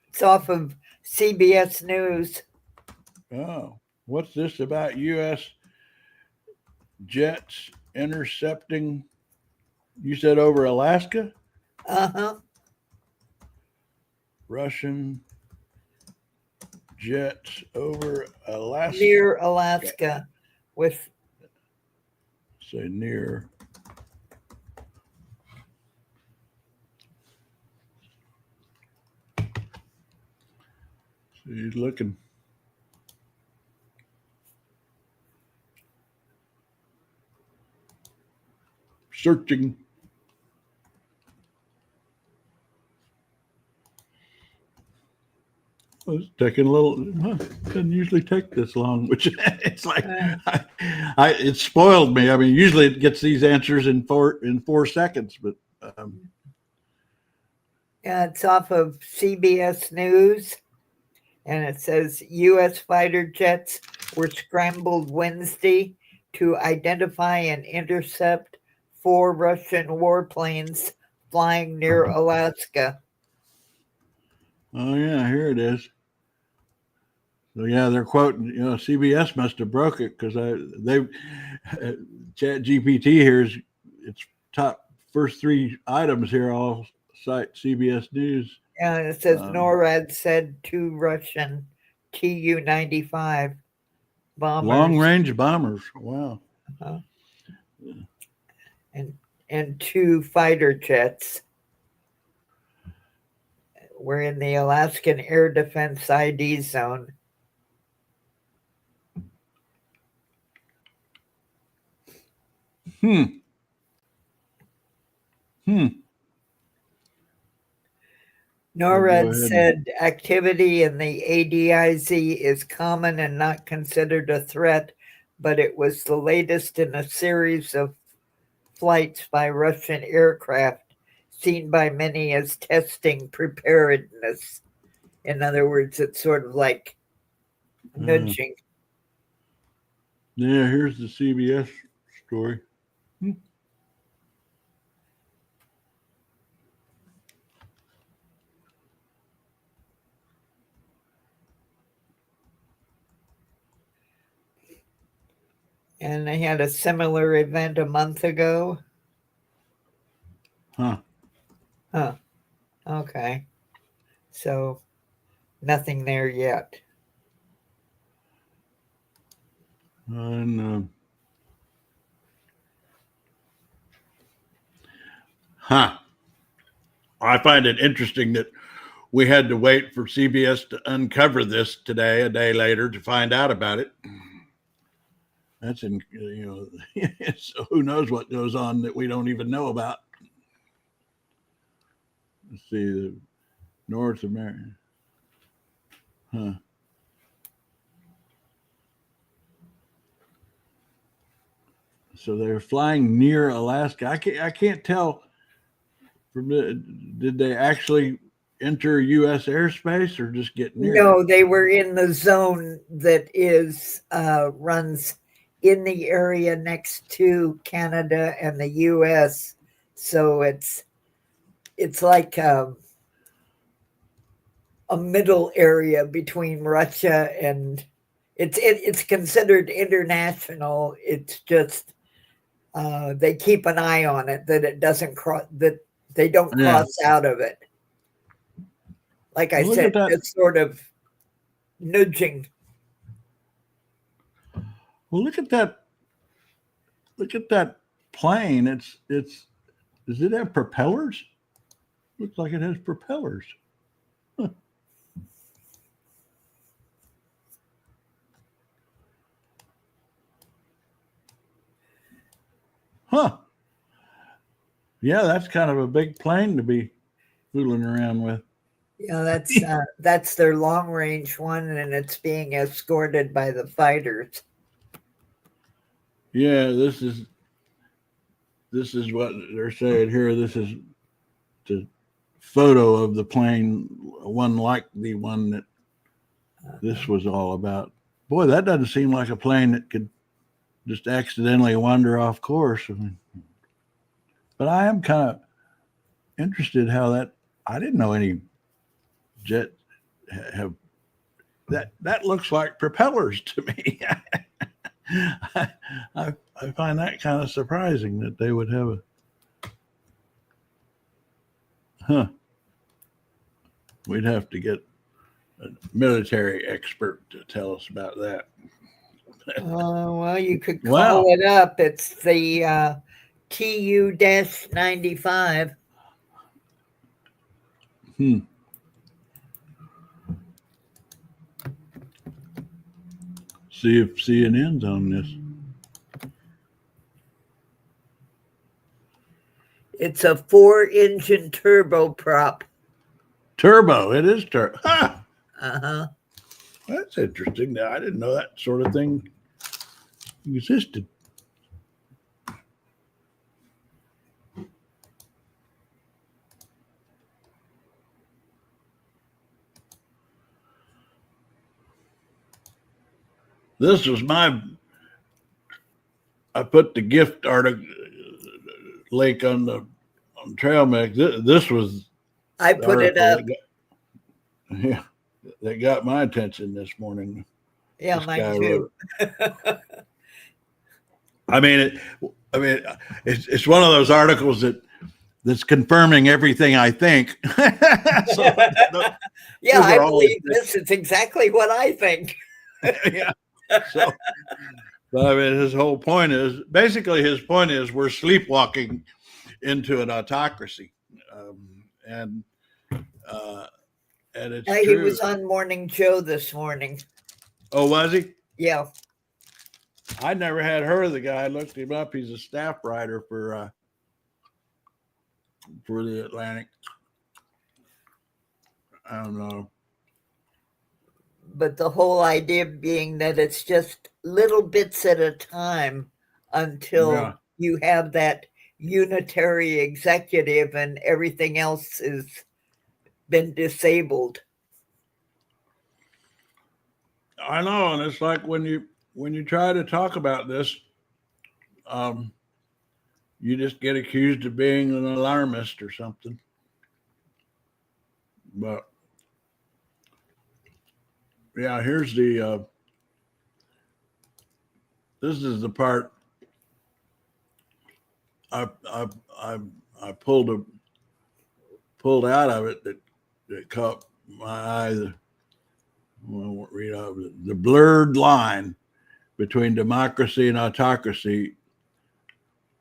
It's off of CBS News. Oh, what's this about U.S. jets intercepting? You said over Alaska? Uh-huh. Russian jets over Alaska. Near Alaska with Say near. So he's looking. Searching. It's taking a little. Doesn't usually take this long, which it's like it spoiled me. I mean, usually it gets these answers in 4 seconds, but yeah, it's off of CBS News, and it says U.S. fighter jets were scrambled Wednesday to identify and intercept 4 Russian warplanes flying near Alaska. oh yeah, here it is. So yeah, they're quoting. CBS must have broke it because Chat GPT here is its top first 3 items here all cite CBS News. Yeah, and it says NORAD said 2 Russian Tu-95 bombers. Long range bombers. Wow. Uh-huh. And 2 fighter jets were in the Alaskan Air Defense ID zone. NORAD said activity in the ADIZ is common and not considered a threat, but it was the latest in a series of flights by Russian aircraft seen by many as testing preparedness. In other words, it's sort of like nudging. Yeah, here's the CBS story. And they had a similar event a month ago. Huh. Okay. So nothing there yet. And I find it interesting that we had to wait for CBS to uncover this today, a day later, to find out about it. That's so who knows what goes on that we don't even know about. Let's see, the North America. So they're flying near Alaska. I can't tell. Did they actually enter U.S. airspace or just get near? No, they were in the zone that is runs in the area next to Canada and the U.S. So it's like a middle area between Russia and it's considered international. It's just they keep an eye on it that it doesn't cross, that they don't cross out of it. Like I said, it's sort of nudging. Well, look at that. Look at that plane. Does it have propellers? Looks like it has propellers. Huh. Yeah, that's kind of a big plane to be fooling around with. Yeah, that's their long range one, and it's being escorted by the fighters. Yeah, this is what they're saying here. This is the photo of the plane, one like the one that this was all about. Boy, that doesn't seem like a plane that could just accidentally wander off course. I mean, but I am kind of interested how that. I didn't know any jet have that. That looks like propellers to me. I find that kind of surprising that they would have a. Huh. We'd have to get a military expert to tell us about that. Well, you could call Wow. it up. It's the TU-95. See if CNN's on this. It's a 4-engine turboprop. Turbo. It is turbo. Ah, Uh-huh. that's interesting. I didn't know that sort of thing existed. This was I put the gift article link on Trail Mix. This was I the put it article up. that got my attention this morning. Yeah, This mine guy too. wrote. It's one of those articles that's confirming everything I think. So, Yeah, those I are always believe this is exactly what I think. yeah. So, but I mean, his point is we're sleepwalking into an autocracy, and it's Yeah, he true. was on Morning Joe this morning. Oh, was he? Yeah. I never had heard of the guy. I looked him up. He's a staff writer for the Atlantic. I don't know. But the whole idea being that it's just little bits at a time until Yeah. you have that unitary executive and everything else has been disabled. I know, and it's like when you try to talk about this, you just get accused of being an alarmist or something. But yeah, here's the. This is the part I pulled out of it that caught my eye. I won't read out the blurred line between democracy and autocracy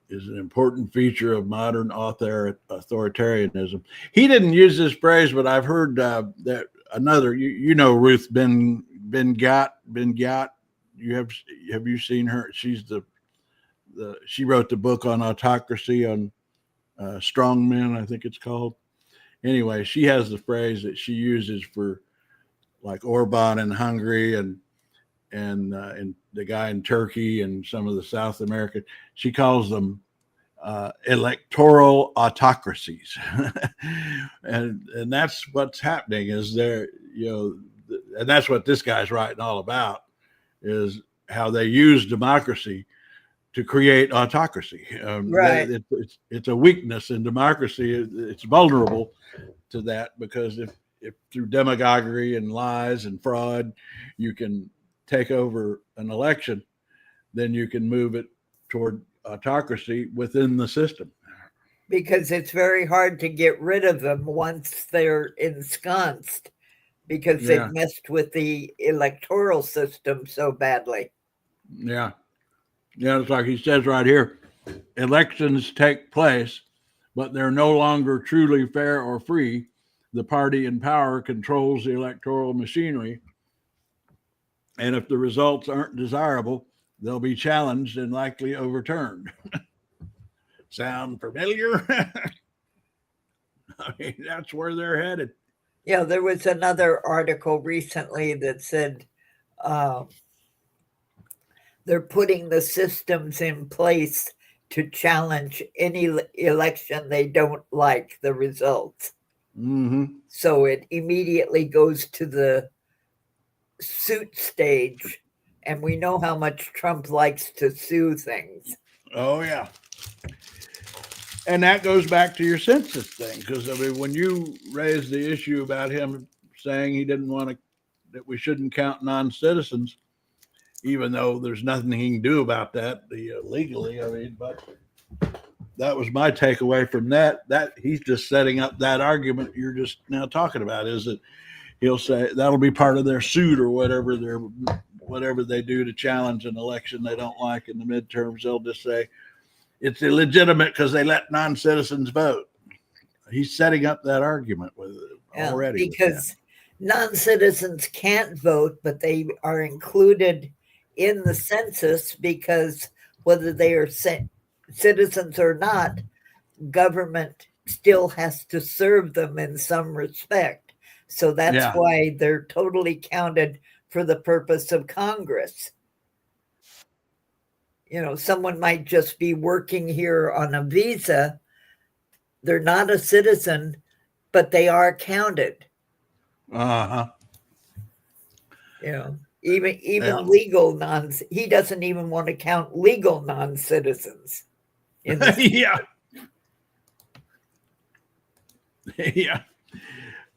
is an important feature of modern authoritarianism. He didn't use this phrase, but I've heard that another. You know Ruth Ben Ghiat. Have you seen her? She's she wrote the book on autocracy on Strong Men, I think it's called. Anyway, she has the phrase that she uses for like Orban in Hungary and the guy in Turkey and some of the South American. She calls them electoral autocracies, and that's what's happening. Is there, and that's what this guy's writing all about, is how they use democracy to create autocracy. Right. It's a weakness in democracy. It's vulnerable to that because if through demagoguery and lies and fraud, you can take over an election, then you can move it toward autocracy within the system. Because it's very hard to get rid of them once they're ensconced because Yeah. they've messed with the electoral system so badly. Yeah. Yeah, it's like he says right here, elections take place, but they're no longer truly fair or free. The party in power controls the electoral machinery. And if the results aren't desirable, they'll be challenged and likely overturned. Sound familiar? I mean, that's where they're headed. Yeah, there was another article recently that said they're putting the systems in place to challenge any election they don't like the results. Mm-hmm. So it immediately goes to the suit stage. And we know how much Trump likes to sue things. Oh, yeah. And that goes back to your census thing, because I mean, when you raised the issue about him saying he didn't want to, that we shouldn't count non-citizens, even though there's nothing he can do about that legally. I mean, but that was my takeaway from that. That he's just setting up that argument you're just now talking about. Is that he'll say that'll be part of their suit or whatever they do to challenge an election they don't like in the midterms. They'll just say it's illegitimate because they let non-citizens vote. He's setting up that argument with already. Because non-citizens can't vote, but they are included in the census because whether they are citizens or not, government still has to serve them in some respect. So that's why they're totally counted for the purpose of Congress. You know, someone might just be working here on a visa. They're not a citizen, but they are counted. Uh-huh. You know, even legal he doesn't even want to count legal non-citizens. Yeah. Yeah.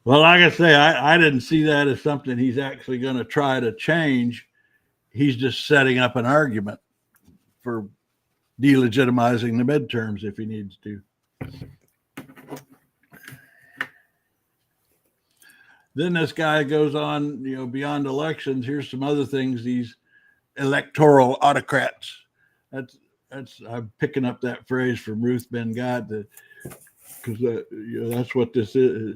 Well, like I say, I didn't see that as something he's actually going to try to change. He's just setting up an argument for delegitimizing the midterms if he needs to. Then this guy goes on, you know, beyond elections. Here's some other things. These electoral autocrats. That's I'm picking up that phrase from Ruth Ben Gad, because you know, that's what this is.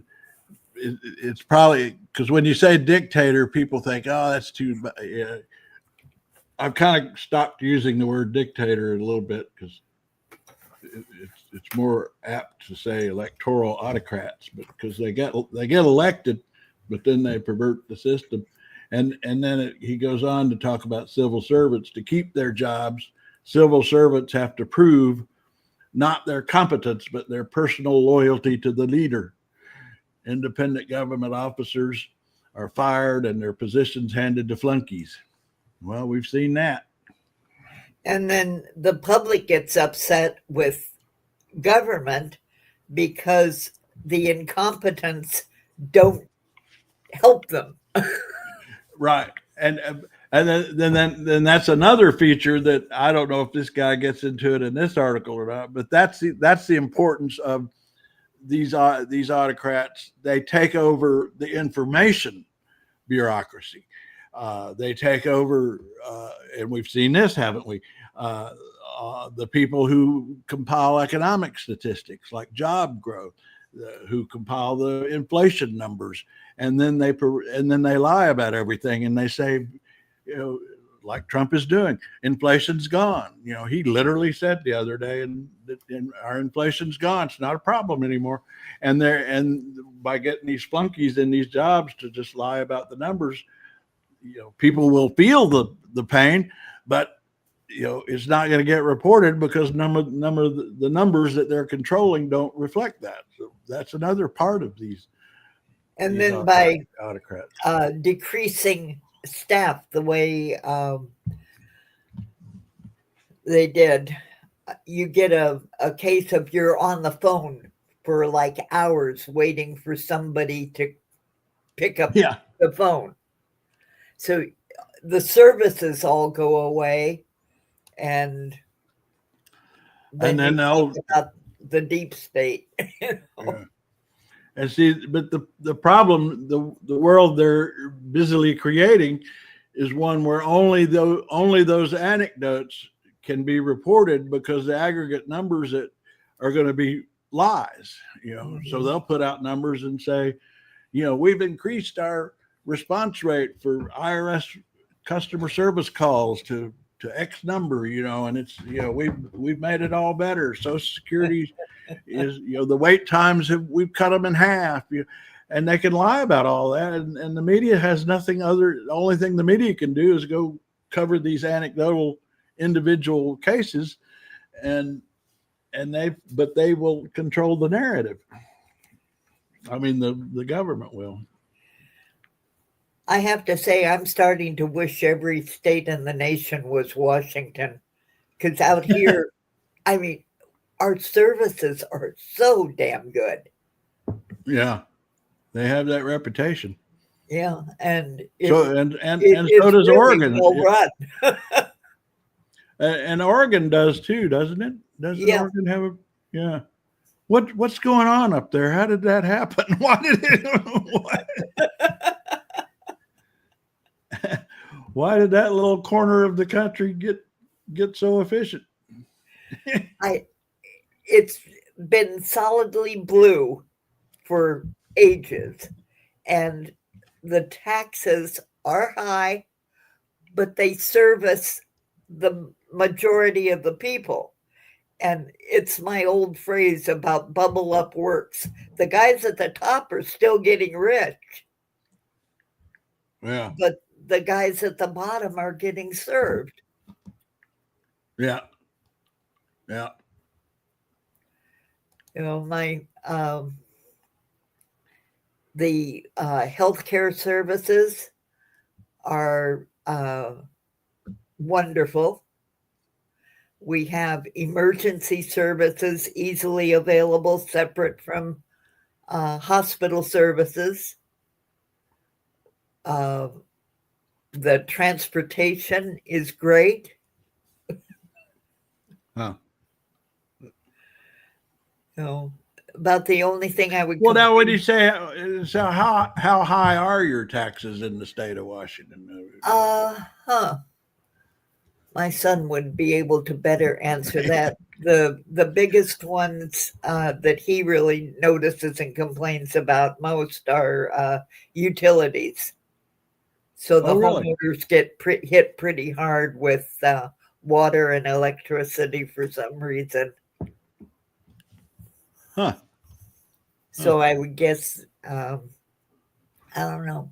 It's probably because when you say dictator, people think, oh, that's too. Yeah. I've kind of stopped using the word dictator a little bit because it's more apt to say electoral autocrats, but because they get elected, but then they pervert the system, and then he goes on to talk about civil servants. To keep their jobs, civil servants have to prove not their competence, but their personal loyalty to the leader. Independent government officers are fired and their positions handed to flunkies. Well, we've seen that. And then the public gets upset with government because the incompetents don't help them. Right. And then that's another feature that I don't know if this guy gets into it in this article or not, but that's the importance of these autocrats. They take over the information bureaucracy. They take over, and we've seen this, haven't we? The people who compile economic statistics like job growth, who compile the inflation numbers, and then they lie about everything, and they say, you know, like Trump is doing, inflation's gone. You know, he literally said the other day, and our inflation's gone. It's not a problem anymore. And by getting these flunkies in these jobs to just lie about the numbers, you know, people will feel the pain, but you know, it's not going to get reported because the numbers that they're controlling don't reflect that. So that's another part of these. And then by autocrats decreasing staff the way they did, you get a case of you're on the phone for like hours waiting for somebody to pick up the phone. So the services all go away, and then they'll about the deep state. You know? Yeah. And see, but the problem, the world they're busily creating is one where only those anecdotes can be reported, because the aggregate numbers that are going to be lies, you know. Mm-hmm. So they'll put out numbers and say, you know, we've increased our response rate for IRS customer service calls to X number, you know, and it's, you know, we've made it all better. Social Security is, you know, the wait times we've cut them in half, and they can lie about all that, and the media has nothing other. The only thing the media can do is go cover these anecdotal individual cases, and they will control the narrative. I mean, the government will. I have to say, I'm starting to wish every state in the nation was Washington, because out here, I mean, our services are so damn good. Yeah, they have that reputation. Yeah, and So and it's so does really Oregon. well run. And Oregon does too, doesn't it? Doesn't Yeah. Oregon have a yeah? What's going on up there? How did that happen? Why did it? Why did that little corner of the country get so efficient? It's been solidly blue for ages, and the taxes are high, but they service the majority of the people. And it's my old phrase about bubble up works. The guys at the top are still getting rich, Yeah, but the guys at the bottom are getting served. yeah, yeah. You know, the healthcare services are wonderful. We have emergency services easily available, separate from hospital services. The transportation is great. Huh. So about the only thing I would Well, now, what do complain- you say? So, how high are your taxes in the state of Washington? My son would be able to better answer that. The biggest ones that he really notices and complains about most are utilities. So the Oh, really? homeowners get hit pretty hard with water and electricity for some reason. Huh. So I would guess, I don't know.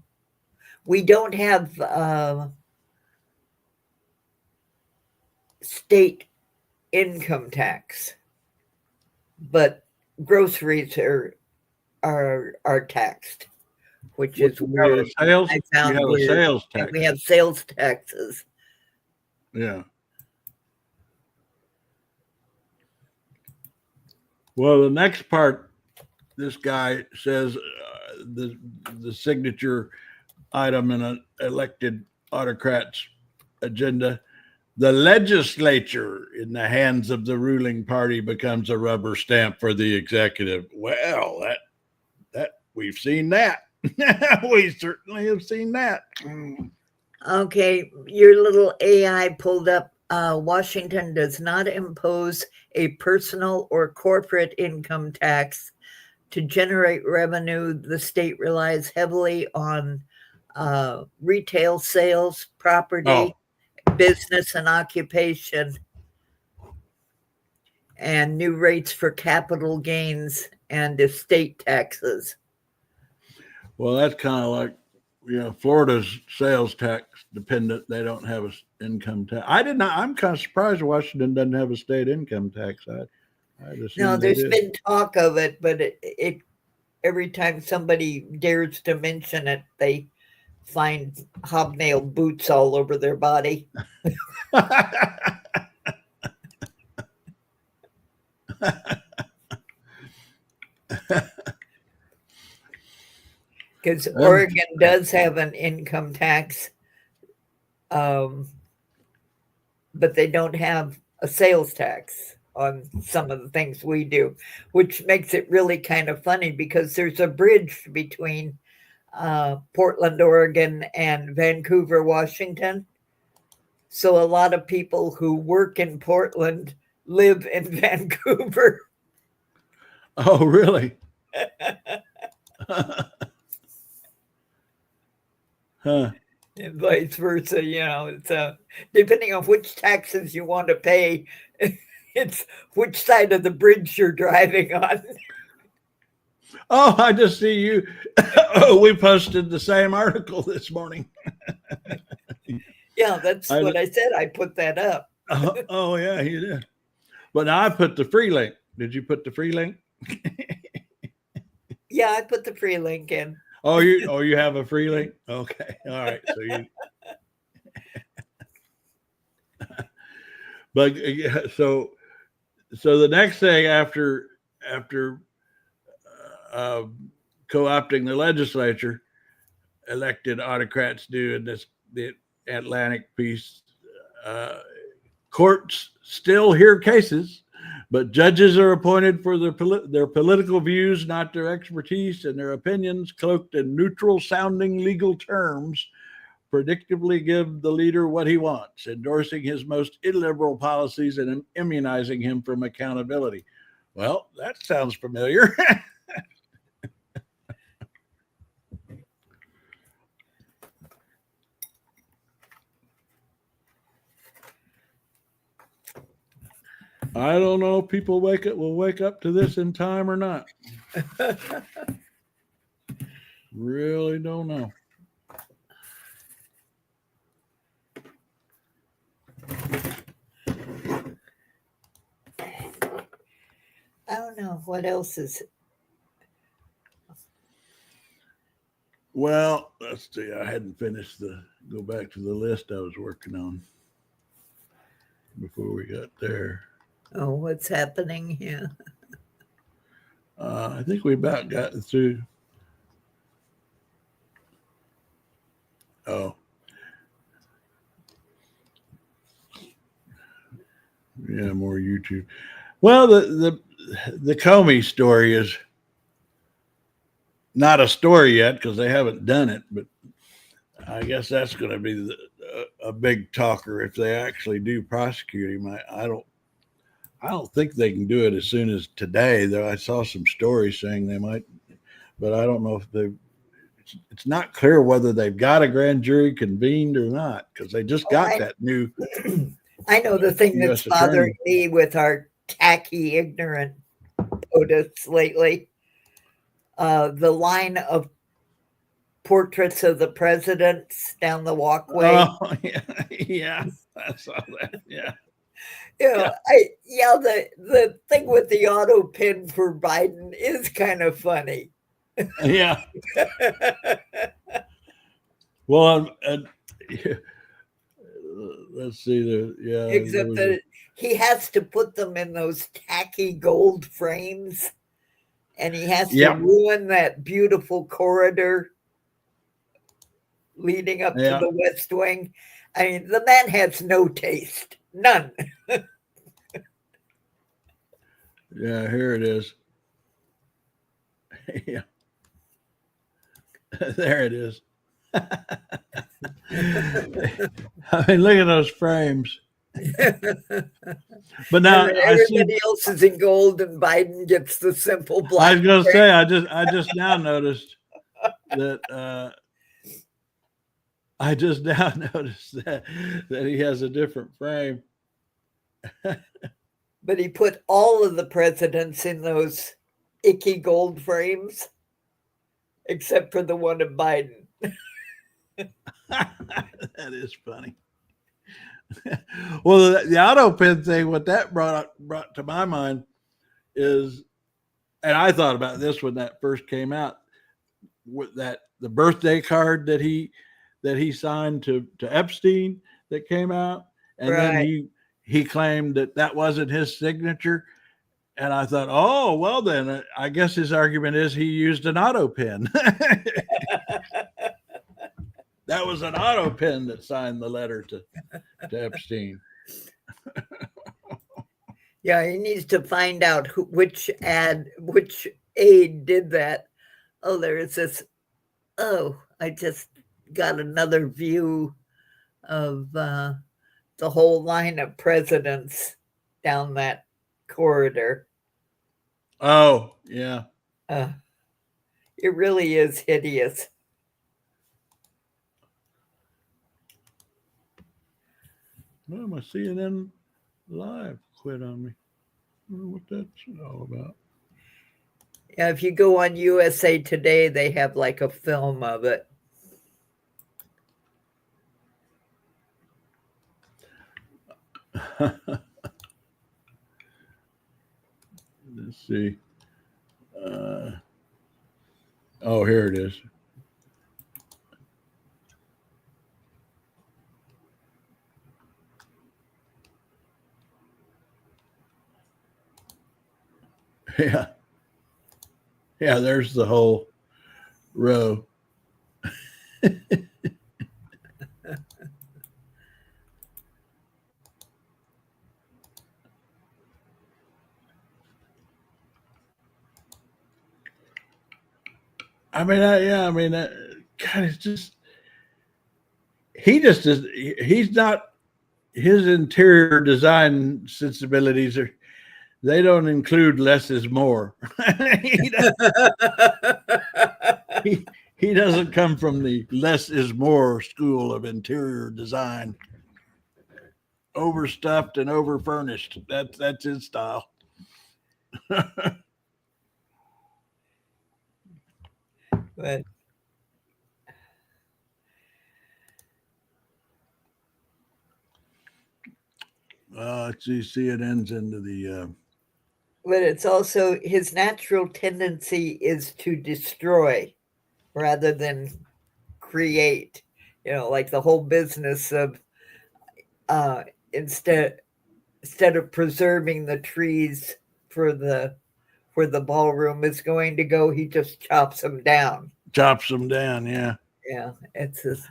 We don't have state income tax, but groceries are taxed, which is You have a weird. sales. I You found have a weird. sales And tax. we have sales taxes. Yeah. Well, the next part, this guy says the signature item in an elected autocrat's agenda. The legislature in the hands of the ruling party becomes a rubber stamp for the executive. Well, that we've seen that. We certainly have seen that. Okay, your little AI pulled up. Washington does not impose a personal or corporate income tax. To generate revenue, the state relies heavily on retail sales, property, business and occupation, and new rates for capital gains and estate taxes. Well, that's kind of like, Florida's sales tax dependent. They don't have an income tax. I'm kind of surprised Washington doesn't have a state income tax. I just No, there's been talk of it, but it every time somebody dares to mention it, they find hobnail boots all over their body. Because Oregon does have an income tax, but they don't have a sales tax on some of the things we do, which makes it really kind of funny because there's a bridge between Portland, Oregon, and Vancouver, Washington. So a lot of people who work in Portland live in Vancouver. Oh, really? Huh. And vice versa, it's depending on which taxes you want to pay, it's which side of the bridge you're driving on. Oh, I just see you. We posted the same article this morning. Yeah, that's what I said. I put that up. Oh, yeah, you did. But now I put the free link. Did you put the free link? Yeah, I put the free link in. Oh, you have a free link? Okay. All right. So you but yeah, so so the next thing after co-opting the legislature, elected autocrats do in the Atlantic piece, courts still hear cases, but judges are appointed for their political views, not their expertise, and their opinions, cloaked in neutral-sounding legal terms, predictably give the leader what he wants, endorsing his most illiberal policies and immunizing him from accountability. Well, that sounds familiar. I don't know if people will wake up to this in time or not. Really don't know. I don't know what else is. Well, let's see. I hadn't finished go back to the list I was working on before we got there. Oh, what's happening here? I think we about got through. Oh. Yeah, more YouTube. Well, the Comey story is not a story yet because they haven't done it, but I guess that's going to be a big talker if they actually do prosecute him. I don't think they can do it as soon as today, though. I saw some stories saying they might, but I don't know if it's not clear whether they've got a grand jury convened or not because they just got that new. I know the thing US that's bothering me with our tacky, ignorant POTUS lately. The line of portraits of the presidents down the walkway. Oh, yeah, I saw that. Yeah. The thing with the auto pin for Biden is kind of funny. Yeah. Well, let's see. Except that he has to put them in those tacky gold frames, and he has to ruin that beautiful corridor leading up to the West Wing. I mean, the man has no taste. None. Yeah, here it is. Yeah. There it is. I mean, look at those frames. But now everybody else is in gold, and Biden gets the simple black. I was going to say, I just now noticed that. I just now noticed that he has a different frame. But he put all of the presidents in those icky gold frames, except for the one of Biden. That is funny. Well, the auto pin thing, what that brought to my mind is, and I thought about this when that first came out, with the birthday card that he signed to Epstein that came out, and then he claimed that wasn't his signature. And I thought, oh, well, then I guess his argument is he used an auto pen. That was an auto pen that signed the letter to Epstein. Yeah, he needs to find out which aide did that. Oh, there is this. Oh, I just got another view of the whole line of presidents down that corridor. Oh, yeah. It really is hideous. Well, my CNN Live quit on me. I don't know what that's all about. Yeah, if you go on USA Today, they have like a film of it. Let's see. Oh, here it is. Yeah. Yeah, there's the whole row. I mean, God, it's just, he just is, he's not, his interior design sensibilities are, they don't include less is more. He doesn't come from the less is more school of interior design. Overstuffed and overfurnished. That's his style. But You see, it ends into the. but it's also his natural tendency is to destroy rather than create. You know, like the whole business of instead of preserving the trees for the ballroom is going to go, he just chops them down. Chops them down, yeah. Yeah, it's just,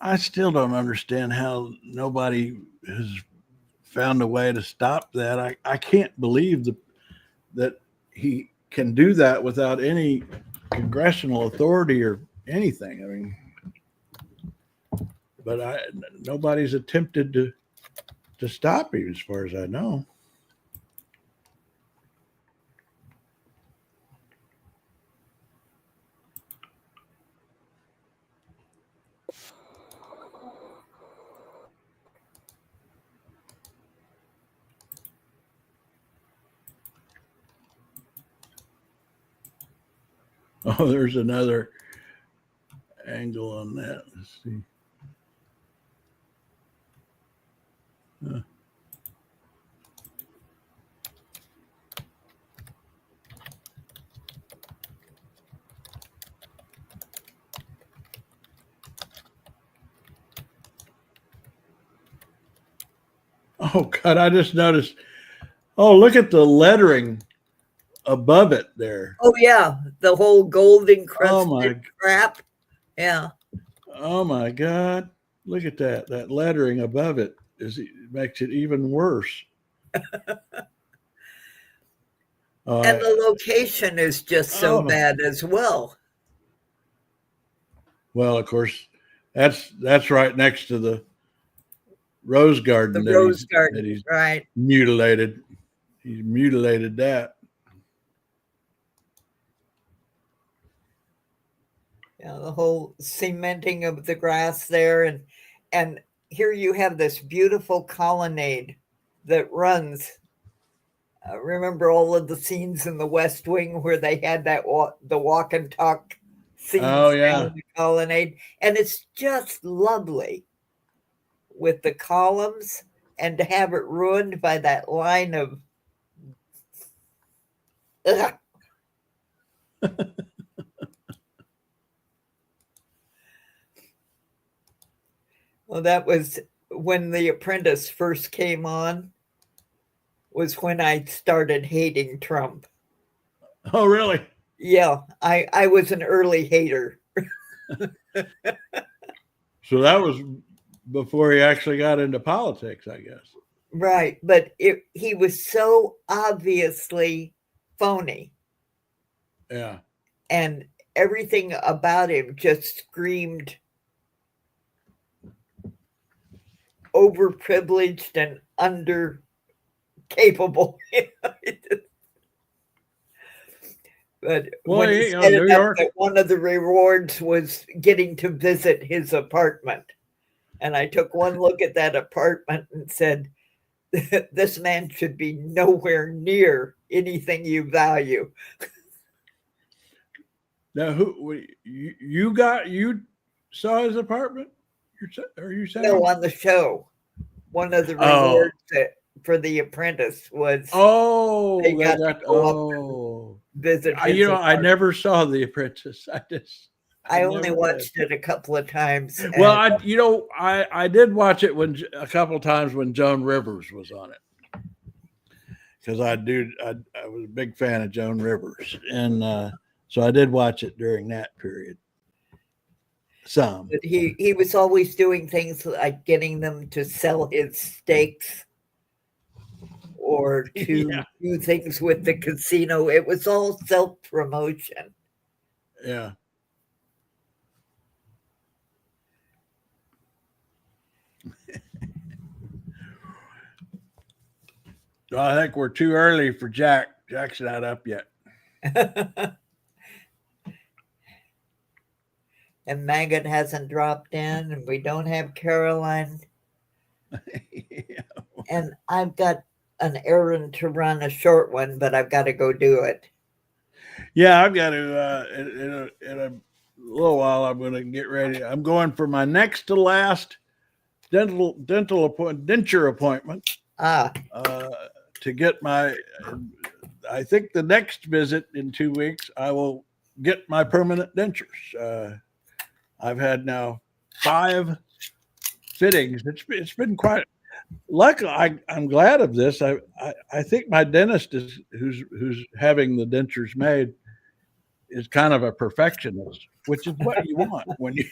I still don't understand how nobody has found a way to stop that. I can't believe that he can do that without any congressional authority or anything. I mean, but nobody's attempted to stop him, as far as I know. Oh, there's another angle on that. Let's see. Oh, God, I just noticed. Oh, look at the lettering above it there. oh yeah, the whole golden Oh, my. crusted crap. Yeah. Oh, my God. Look at that. That lettering above it makes it even worse. And the location is just so Oh. bad as well. Well, of course, that's right next to the rose garden. The rose garden, that he's right? mutilated. He's mutilated that. Yeah, the whole cementing of the grass there, and here you have this beautiful colonnade that runs. Remember all of the scenes in the West Wing where they had that the walk and talk scenes Oh, yeah. down the colonnade, and it's just lovely with the columns, and to have it ruined by that line of. Ugh. Well, that was when The Apprentice first came on, was when I started hating Trump. Oh, really? Yeah, I was an early hater. So that was before he actually got into politics, I guess. Right, but he was so obviously phony, Yeah. and everything about him just screamed overprivileged and under capable. But Well, when he he- set New it up York- that one of the rewards was getting to visit his apartment, and I took one look at that apartment and said, "This man should be nowhere near anything you value." Now, you saw his apartment? Are you saying? No, on the show, one of the Oh. rewards for The Apprentice was Oh, They they got got, to go up oh. visit. I his I apartment. never saw The Apprentice. I only never watched it a couple of times. Well, and I did watch it a couple of times when Joan Rivers was on it, because I was a big fan of Joan Rivers, and so I did watch it during that period. Some. But he was always doing things like getting them to sell his steaks or to Yeah. do things with the casino. It was all self-promotion. Yeah. Well, I think we're too early for Jack. Jack's not up yet. And Maggot hasn't dropped in, and we don't have Caroline. Yeah. And I've got an errand to run, a short one, but I've got to go do it. Yeah, I've got to in a little while. I'm going to get ready. I'm going for my next to last denture appointment to get my. I think the next visit in 2 weeks, I will get my permanent dentures. I've had now 5 fittings. It's been quite. Luckily, I'm glad of this. I think my dentist who's having the dentures made is kind of a perfectionist, which is what you want when you.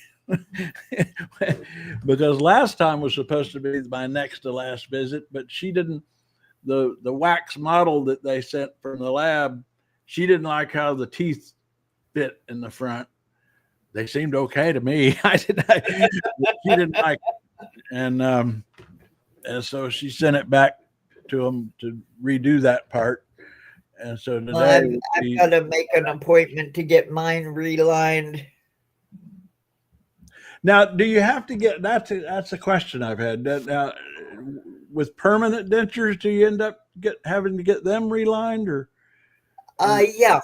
Because last time was supposed to be my next to last visit, but she didn't. The wax model that they sent from the lab, she didn't like how the teeth fit in the front. They seemed okay to me. She didn't like it. And so she sent it back to them to redo that part. And so today I've got to make an appointment to get mine relined. Now, do you have to get that's a question I've had. Now, with permanent dentures, do you end up having to get them relined or? Yeah,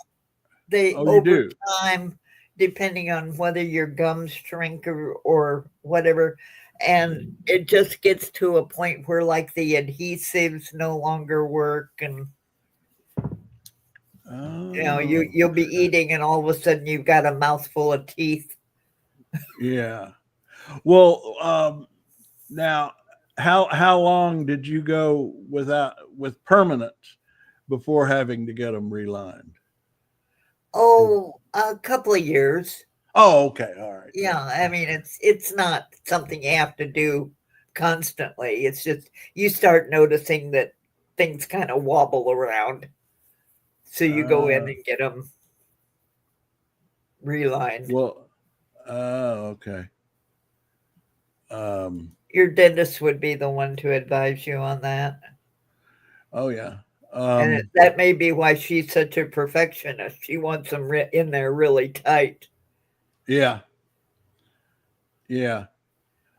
they Oh, you over do? time, depending on whether your gums shrink or whatever, and it just gets to a point where like the adhesives no longer work, and you'll be eating, and all of a sudden you've got a mouthful of teeth. Yeah. Well, now, how long did you go with permanent before having to get them relined? Oh, a couple of years. Oh, okay, all right. Yeah, I mean it's not something you have to do constantly. It's just you start noticing that things kind of wobble around, so you go in and get them relined. Well, okay. Your dentist would be the one to advise you on that. Oh yeah. And that may be why she's such a perfectionist. She wants them in there really tight. Yeah. Yeah.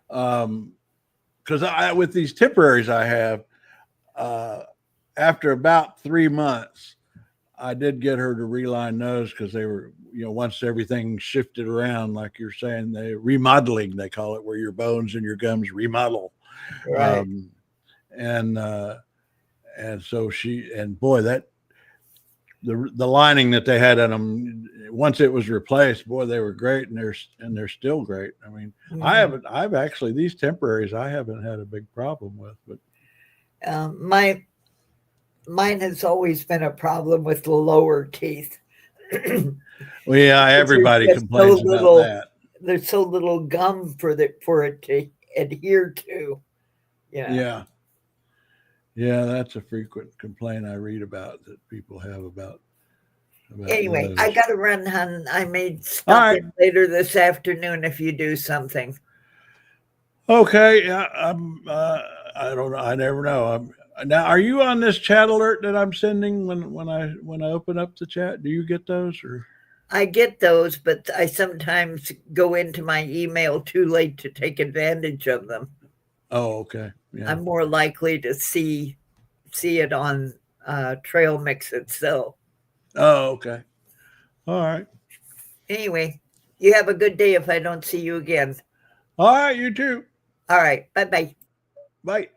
Because with these temporaries I have, after about 3 months, I did get her to reline those because they were, once everything shifted around, like you're saying, remodeling, they call it, where your bones and your gums remodel. Right. And so boy, that the lining that they had on them, once it was replaced, boy, they were great, and they're still great. I mean, I've actually, these temporaries I haven't had a big problem with, but mine has always been a problem with the lower teeth. well, yeah, everybody complains about that. There's so little gum for it to adhere to. Yeah. Yeah, that's a frequent complaint I read about that people have about anyway, those. I got to run, hon. I may stop in later this afternoon if you do something. Okay, I don't know. I never know. Now, are you on this chat alert that I'm sending when I open up the chat? Do you get those or? I get those, but I sometimes go into my email too late to take advantage of them. Oh, okay. Yeah. I'm more likely to see it on Trail Mix itself. Oh, okay. All right. Anyway, you have a good day if I don't see you again. All right, you too. All right. Bye-bye. Bye.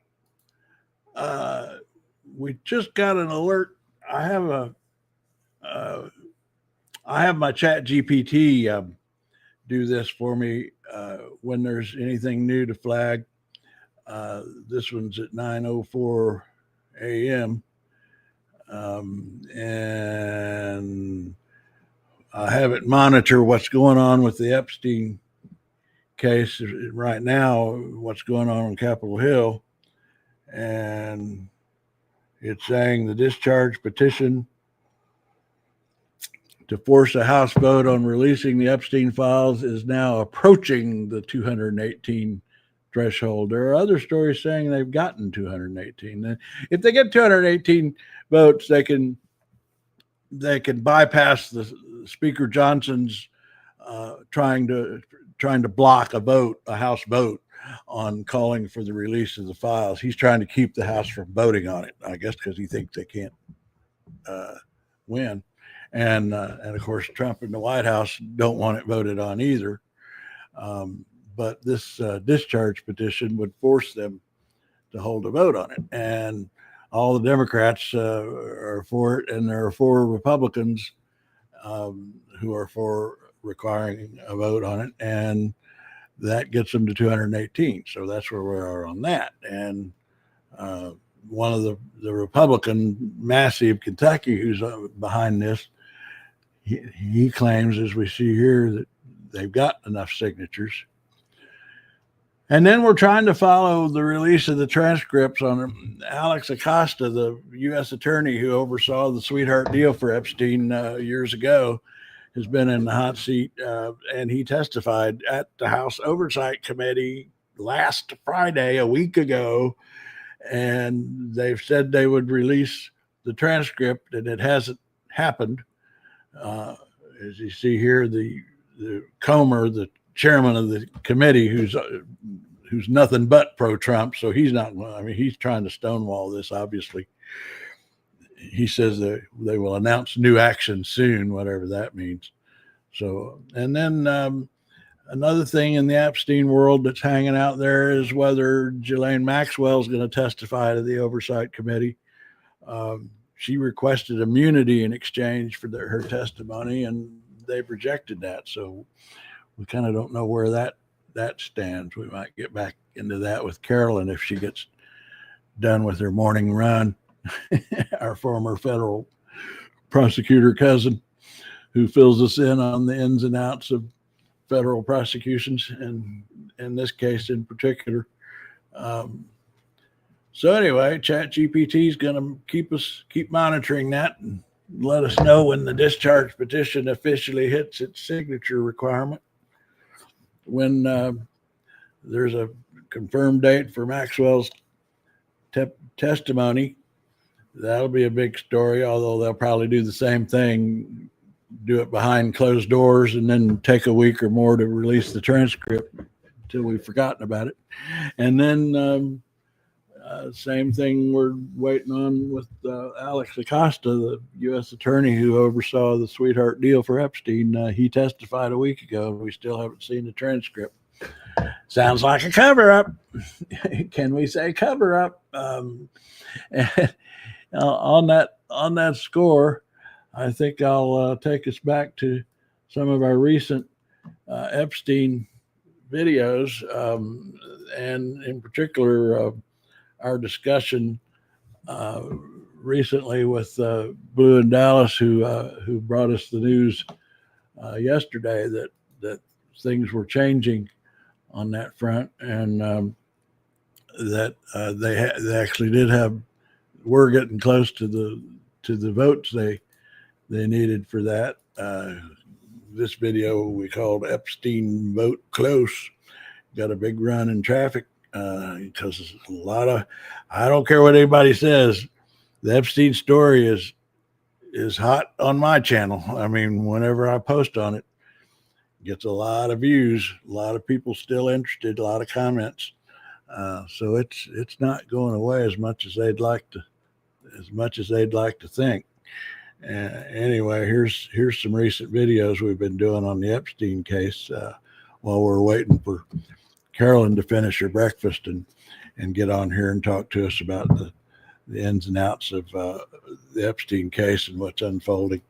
We just got an alert. I have my Chat GPT do this for me when there's anything new to flag. This one's at 9:04 a.m. And I have it monitor what's going on with the Epstein case right now, what's going on Capitol Hill. And it's saying the discharge petition to force a House vote on releasing the Epstein files is now approaching the 218 threshold. There are other stories saying they've gotten 218. If they get 218 votes, they can bypass the Speaker Johnson's trying to block a House vote on calling for the release of the files. He's trying to keep the House from voting on it, I guess, because he thinks they can't win. And of course, Trump and the White House don't want it voted on either. But this discharge petition would force them to hold a vote on it. And all the Democrats are for it, and there are 4 Republicans who are for requiring a vote on it, and that gets them to 218. So that's where we are on that. And one of the Republican, massive Kentucky, who's behind this, he claims, as we see here, that they've got enough signatures. And then we're trying to follow the release of the transcripts on Alex Acosta, the U.S. attorney who oversaw the sweetheart deal for Epstein years ago, has been in the hot seat, and he testified at the House Oversight Committee last Friday, a week ago, and they've said they would release the transcript, and it hasn't happened. As you see here, the Comer, the chairman of the committee, who's nothing but pro-Trump, so he's not. I mean, he's trying to stonewall this. Obviously, he says that they will announce new action soon, whatever that means. So, and then another thing in the Epstein world that's hanging out there is whether Ghislaine Maxwell is going to testify to the Oversight Committee. She requested immunity in exchange for her testimony, and they've rejected that. So we kind of don't know where that stands. We might get back into that with Carolyn if she gets done with her morning run. Our former federal prosecutor cousin, who fills us in on the ins and outs of federal prosecutions, and in this case in particular. So anyway, ChatGPT is going to keep monitoring that and let us know when the discharge petition officially hits its signature requirement. When there's a confirmed date for Maxwell's testimony, that'll be a big story, although they'll probably do the same thing, do it behind closed doors, and then take a week or more to release the transcript until we've forgotten about it. And then same thing we're waiting on with Alex Acosta, the U.S. attorney who oversaw the sweetheart deal for Epstein. He testified a week ago. We still haven't seen the transcript. Sounds like a cover-up. Can we say cover-up? On that score, I think I'll take us back to some of our recent Epstein videos, and in particular, our discussion recently with Blue in Dallas, who brought us the news yesterday that things were changing on that front, and that they actually did have. We're getting close to the votes they needed for that. This video we called Epstein Vote Close got a big run in traffic. Because a lot of, I don't care what anybody says, the Epstein story is hot on my channel. I mean, whenever I post on it, gets a lot of views, a lot of people still interested, a lot of comments. So it's not going away as much as they'd like to think. Anyway, here's some recent videos we've been doing on the Epstein case while we're waiting for Carolyn to finish her breakfast and get on here and talk to us about the ins and outs of the Epstein case and what's unfolding.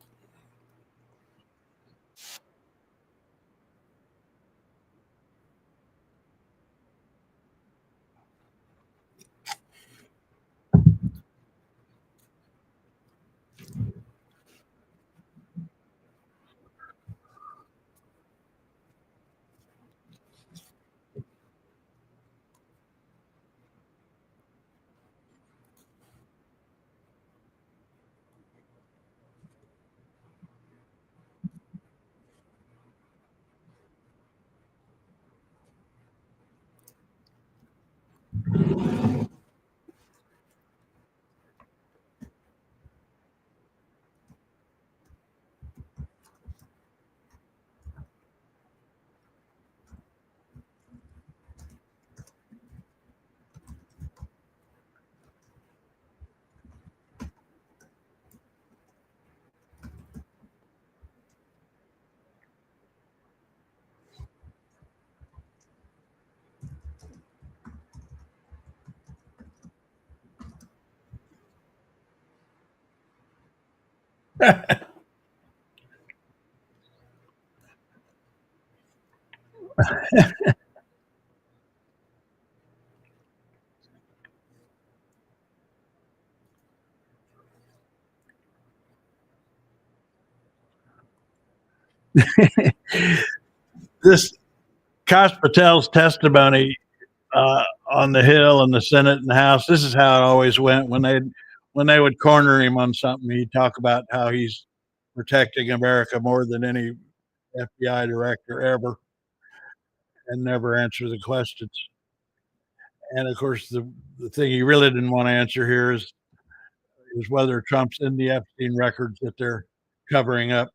This Kash Patel's testimony on the Hill and the Senate and the House. This is how it always went when they would corner him on something. He'd talk about how he's protecting America more than any FBI director ever, and never answer the questions. And of course, the thing he really didn't want to answer here is whether Trump's in the Epstein records that they're covering up.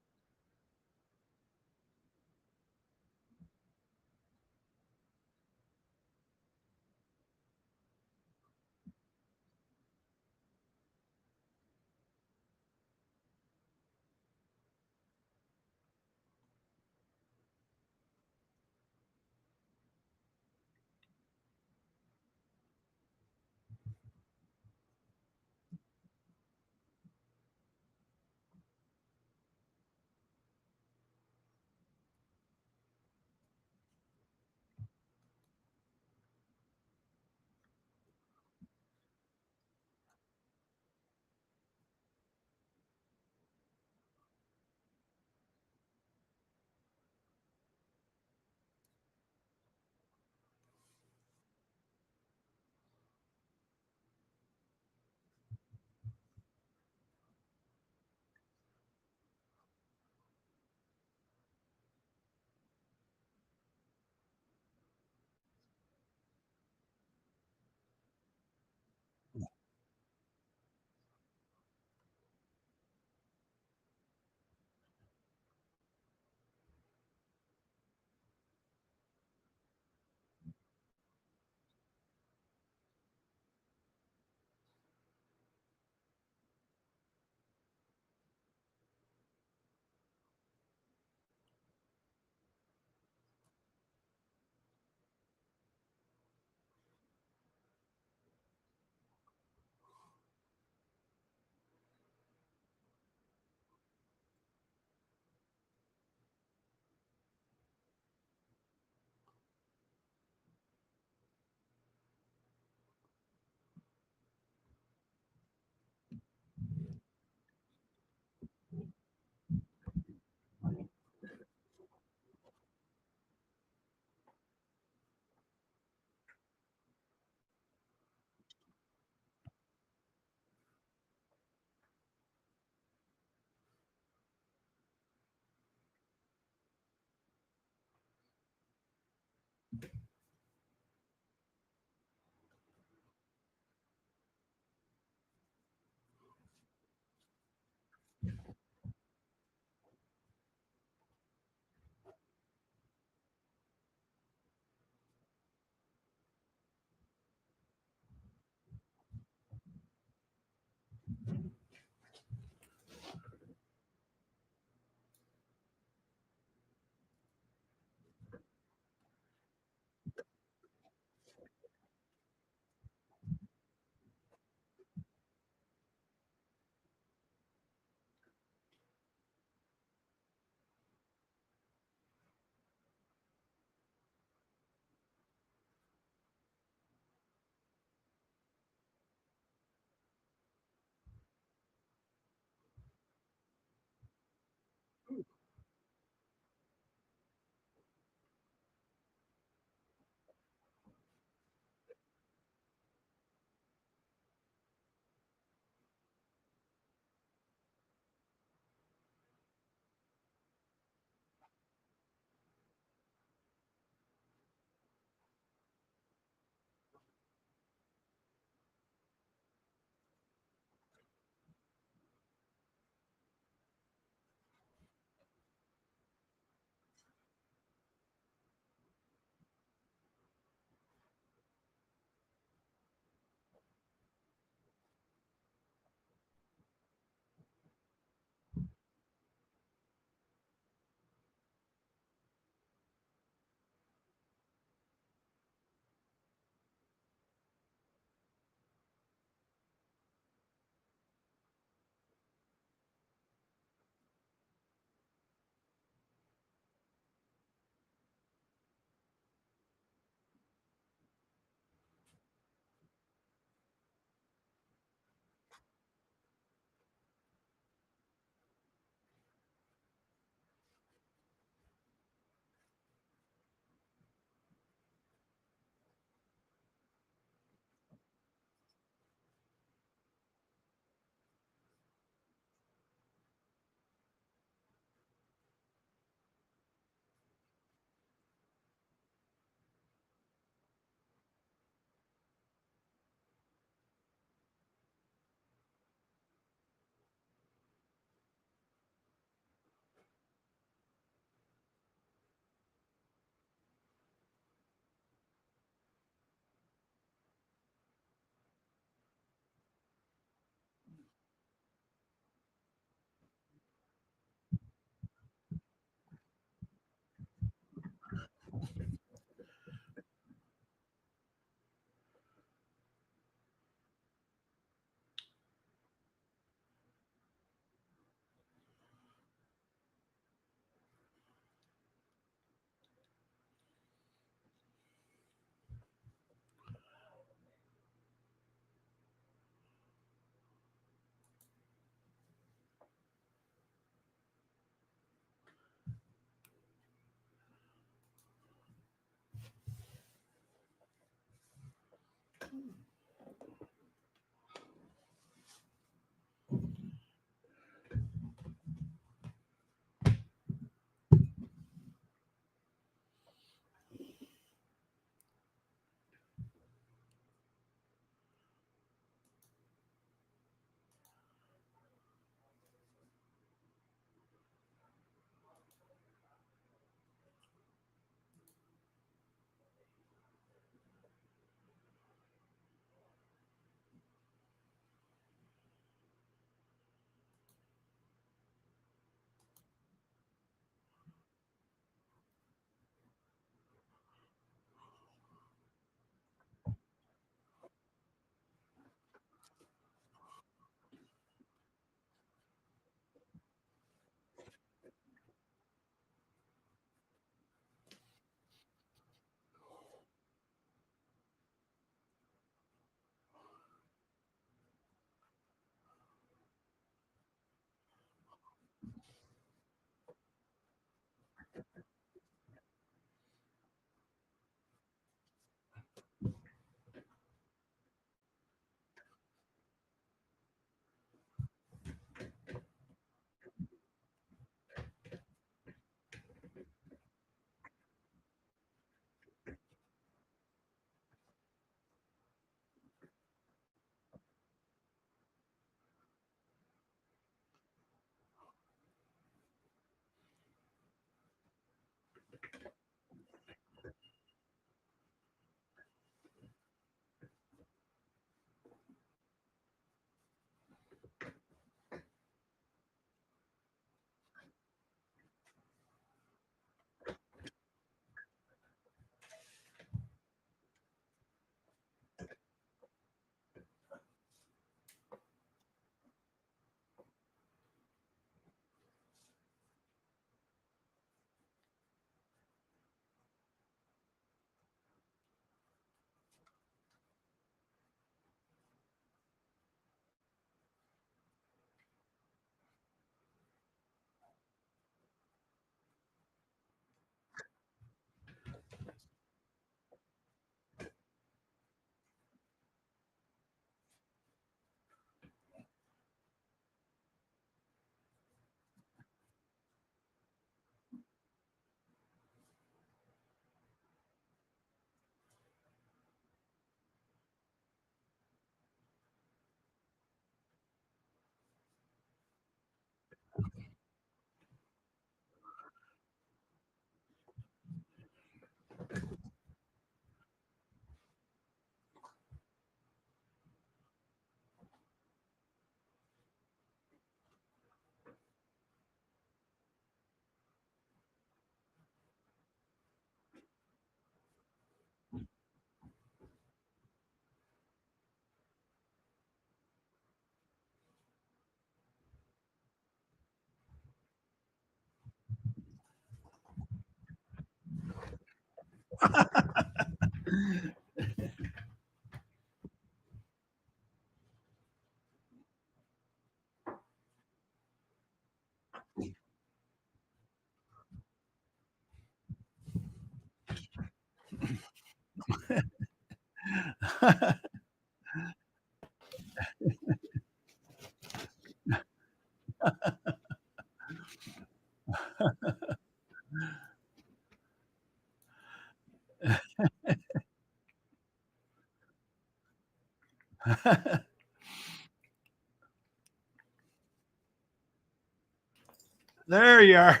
There you are.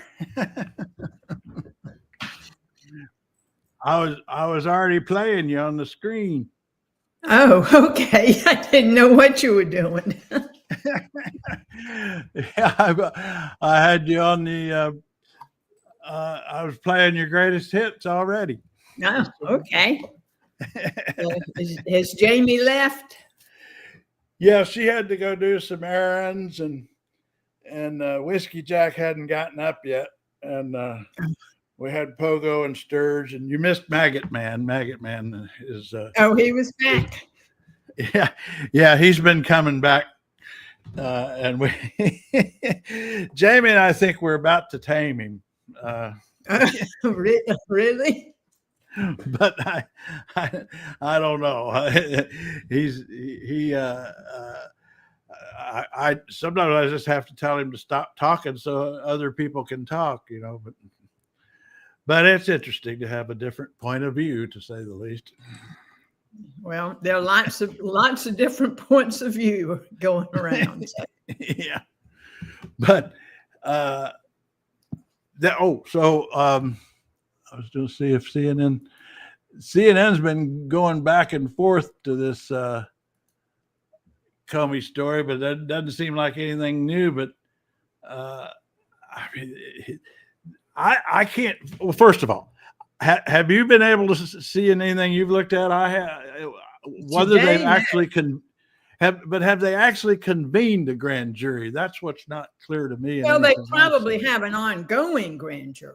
I was already playing you on the screen. Oh, okay. I didn't know what you were doing. Yeah, I had you on the. I was playing your greatest hits already. Oh, okay. Has Jamie left? Yeah, she had to go do some errands, and Whiskey Jack hadn't gotten up yet, and we had Pogo and Sturge, and you missed Maggot Man. Maggot Man is. Oh, he was back. Yeah, he's been coming back, and we, Jamie and I think we're about to tame him. Really? But I don't know. I sometimes I just have to tell him to stop talking so other people can talk, but it's interesting to have a different point of view, to say the least. Well, there are lots of different points of view going around. So. Yeah, but I was going to see if CNN's been going back and forth to this Comey story, but that doesn't seem like anything new. But I mean, I can't. Well, first of all, have you been able to see anything you've looked at? I have. Whether Today, they've actually have they actually convened a grand jury? That's what's not clear to me. Well, they probably have an ongoing grand jury.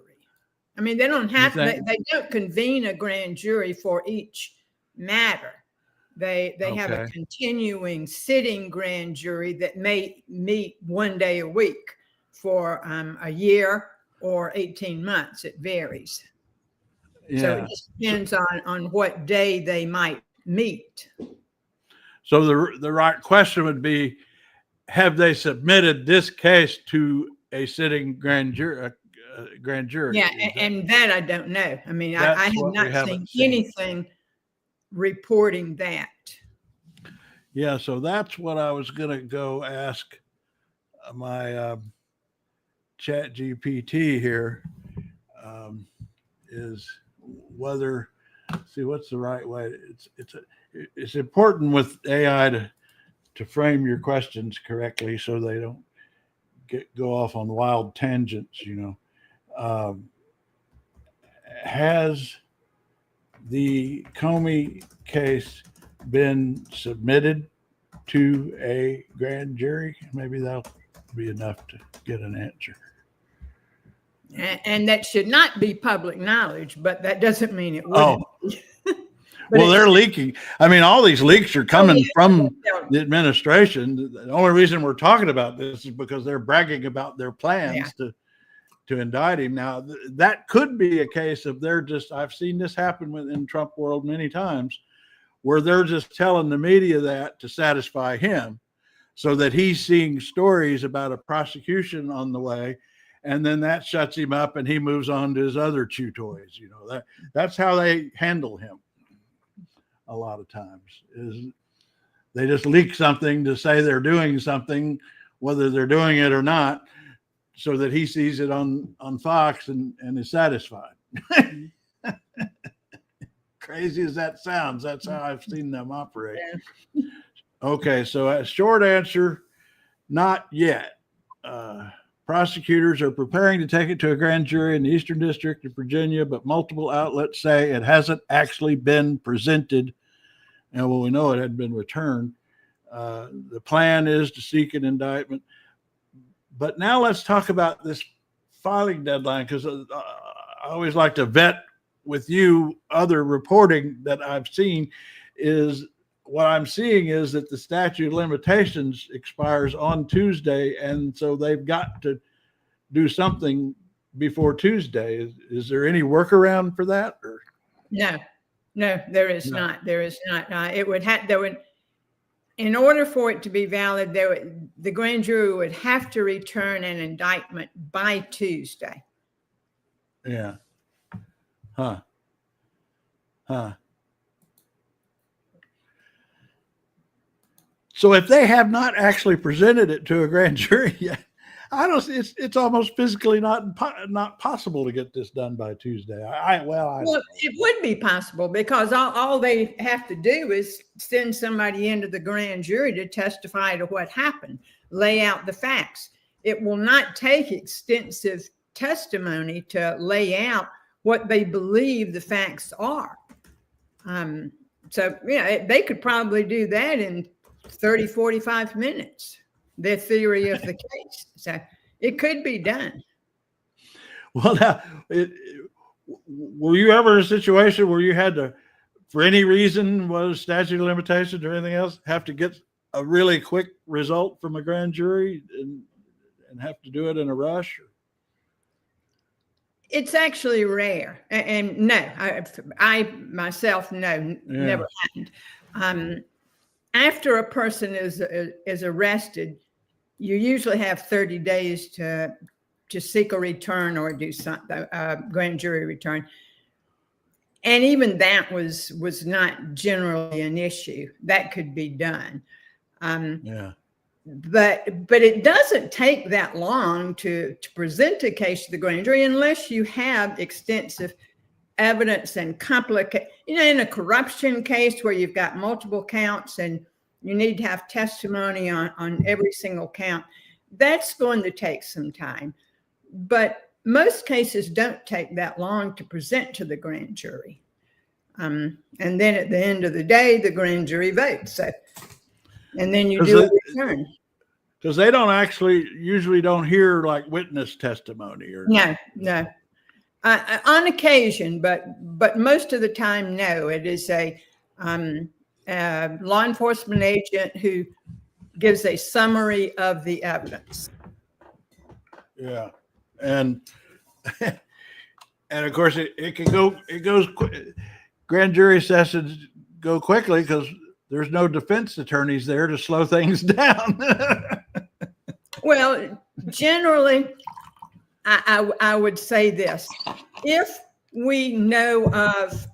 I mean, they don't have they don't convene a grand jury for each matter. They have a continuing sitting grand jury that may meet one day a week for a year or 18 months. It varies. Yeah. So it just depends on what day they might meet. So the right question would be, have they submitted this case to a sitting grand jury? Yeah, and that I don't know. I mean, I have not seen anything reporting that. Yeah, so that's what I was going to go ask my Chat GPT here, is whether, see, what's the right way? It's important with AI to frame your questions correctly so they don't go off on wild tangents, has the Comey case been submitted to a grand jury? Maybe that'll be enough to get an answer. And that should not be public knowledge, but that doesn't mean it wouldn't. Oh. Well, they're leaking. I mean, all these leaks are coming from the administration. The only reason we're talking about this is because they're bragging about their plans to indict him. Now, that could be a case of I've seen this happen in Trump world many times, where they're just telling the media that to satisfy him so that he's seeing stories about a prosecution on the way. And then that shuts him up and he moves on to his other chew toys. That's how they handle him. A lot of times is they just leak something to say they're doing something, whether they're doing it or not, so that he sees it on Fox and is satisfied. Crazy as that sounds, that's how I've seen them operate. Okay, so a short answer, not yet. Prosecutors are preparing to take it to a grand jury in the Eastern District of Virginia, but multiple outlets say it hasn't actually been presented. And well, we know it had been returned. The plan is to seek an indictment. But now let's talk about this filing deadline, because I always like to vet with you, other reporting that I've seen is what I'm seeing is that the statute of limitations expires on Tuesday. And so they've got to do something before Tuesday. Is there any workaround for that? Or? No, there is not. There is not. In order for it to be valid, the grand jury would have to return an indictment by Tuesday. Yeah. Huh. So if they have not actually presented it to a grand jury yet, I don't see it's almost physically not possible to get this done by Tuesday. Well, it would be possible because all they have to do is send somebody into the grand jury to testify to what happened, lay out the facts. It will not take extensive testimony to lay out what they believe the facts are. So, they could probably do that in 30, 45 minutes. Their theory of the case. So it could be done. Well, now, were you ever in a situation where you had to, for any reason, was statute of limitations or anything else, have to get a really quick result from a grand jury and have to do it in a rush? It's actually rare. And no, I myself, never happened. After a person is arrested, you usually have 30 days to seek a return or do something, grand jury return. And even that was not generally an issue. That could be done. But it doesn't take that long to present a case to the grand jury unless you have extensive evidence and in a corruption case where you've got multiple counts and you need to have testimony on every single count. That's going to take some time. But most cases don't take that long to present to the grand jury. And then at the end of the day, the grand jury votes. And then you do a return. Because they usually don't hear like witness testimony or no. On occasion, but most of the time, no. It is a law enforcement agent who gives a summary of the evidence. Yeah, and of course it goes quick. Grand jury sessions go quickly because there's no defense attorneys there to slow things down. Well, generally, I would say this: if we know of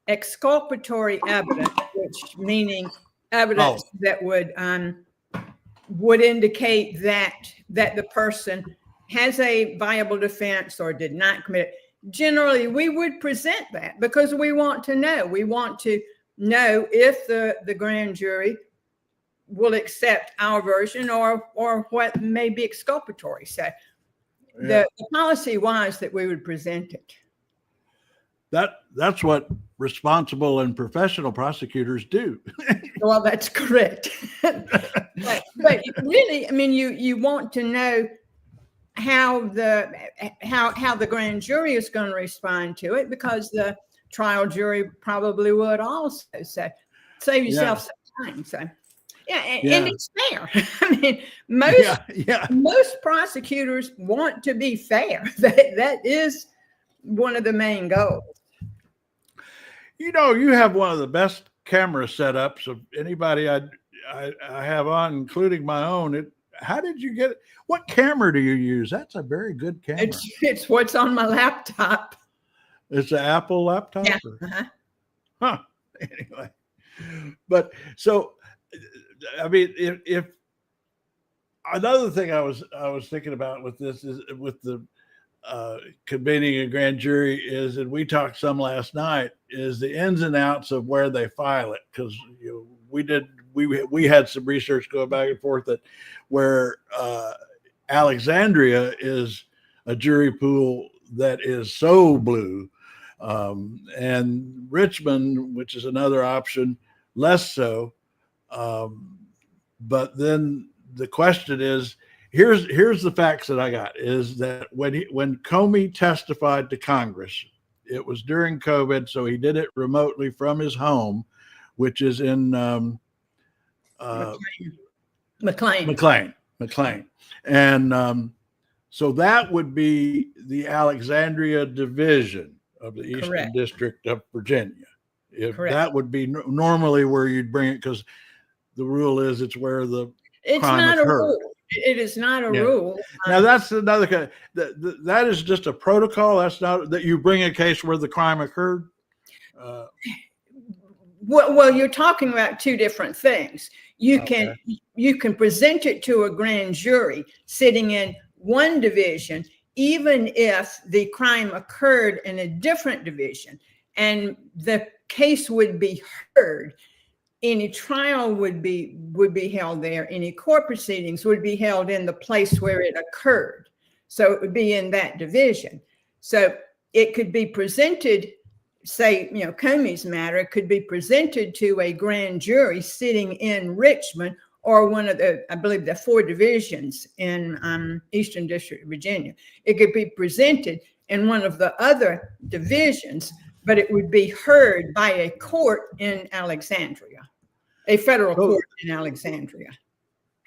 exculpatory evidence, which meaning evidence that would indicate that the person has a viable defense or did not commit it, generally we would present that because we want to know. We want to know if the grand jury will accept our version or what may be exculpatory. So the policy was that we would present it. That's what responsible and professional prosecutors do. Well, that's correct. but really, I mean, you want to know how the grand jury is going to respond to it because the trial jury probably would also. So save yourself some time. So and it's fair. I mean, most prosecutors want to be fair. That is one of the main goals. You have one of the best camera setups of anybody I have on, including my own. How did you get it? What camera do you use? That's a very good camera. It's what's on my laptop. It's an Apple laptop? Yeah. Huh. Anyway. But so, I mean, if another thing I was thinking about with this is with the convening a grand jury is, and we talked some last night, is the ins and outs of where they file it. Because we had some research going back and forth that where Alexandria is a jury pool that is so blue, and Richmond, which is another option, less so. But then the question is, here's the facts that I got is that when Comey testified to Congress it was during COVID, so he did it remotely from his home, which is in McLean. McLean. And so that would be the Alexandria division of the Eastern Correct. District of Virginia. If Correct. that would be normally where you'd bring it, because the rule is it's where the It's crime not a occurred. rule. It is not a Yeah. rule. Now that's another kind. That is just a protocol. That's not that you bring a case where the crime occurred. Well, you're talking about two different things. You can present it to a grand jury sitting in one division, even if the crime occurred in a different division, and the case would be heard. Any trial would be held there. Any court proceedings would be held in the place where it occurred. So it would be in that division. So it could be presented, say, Comey's matter, it could be presented to a grand jury sitting in Richmond or one of the, I believe, the 4 divisions in Eastern District of Virginia. It could be presented in one of the other divisions, but it would be heard by a court in Alexandria, a federal court in Alexandria.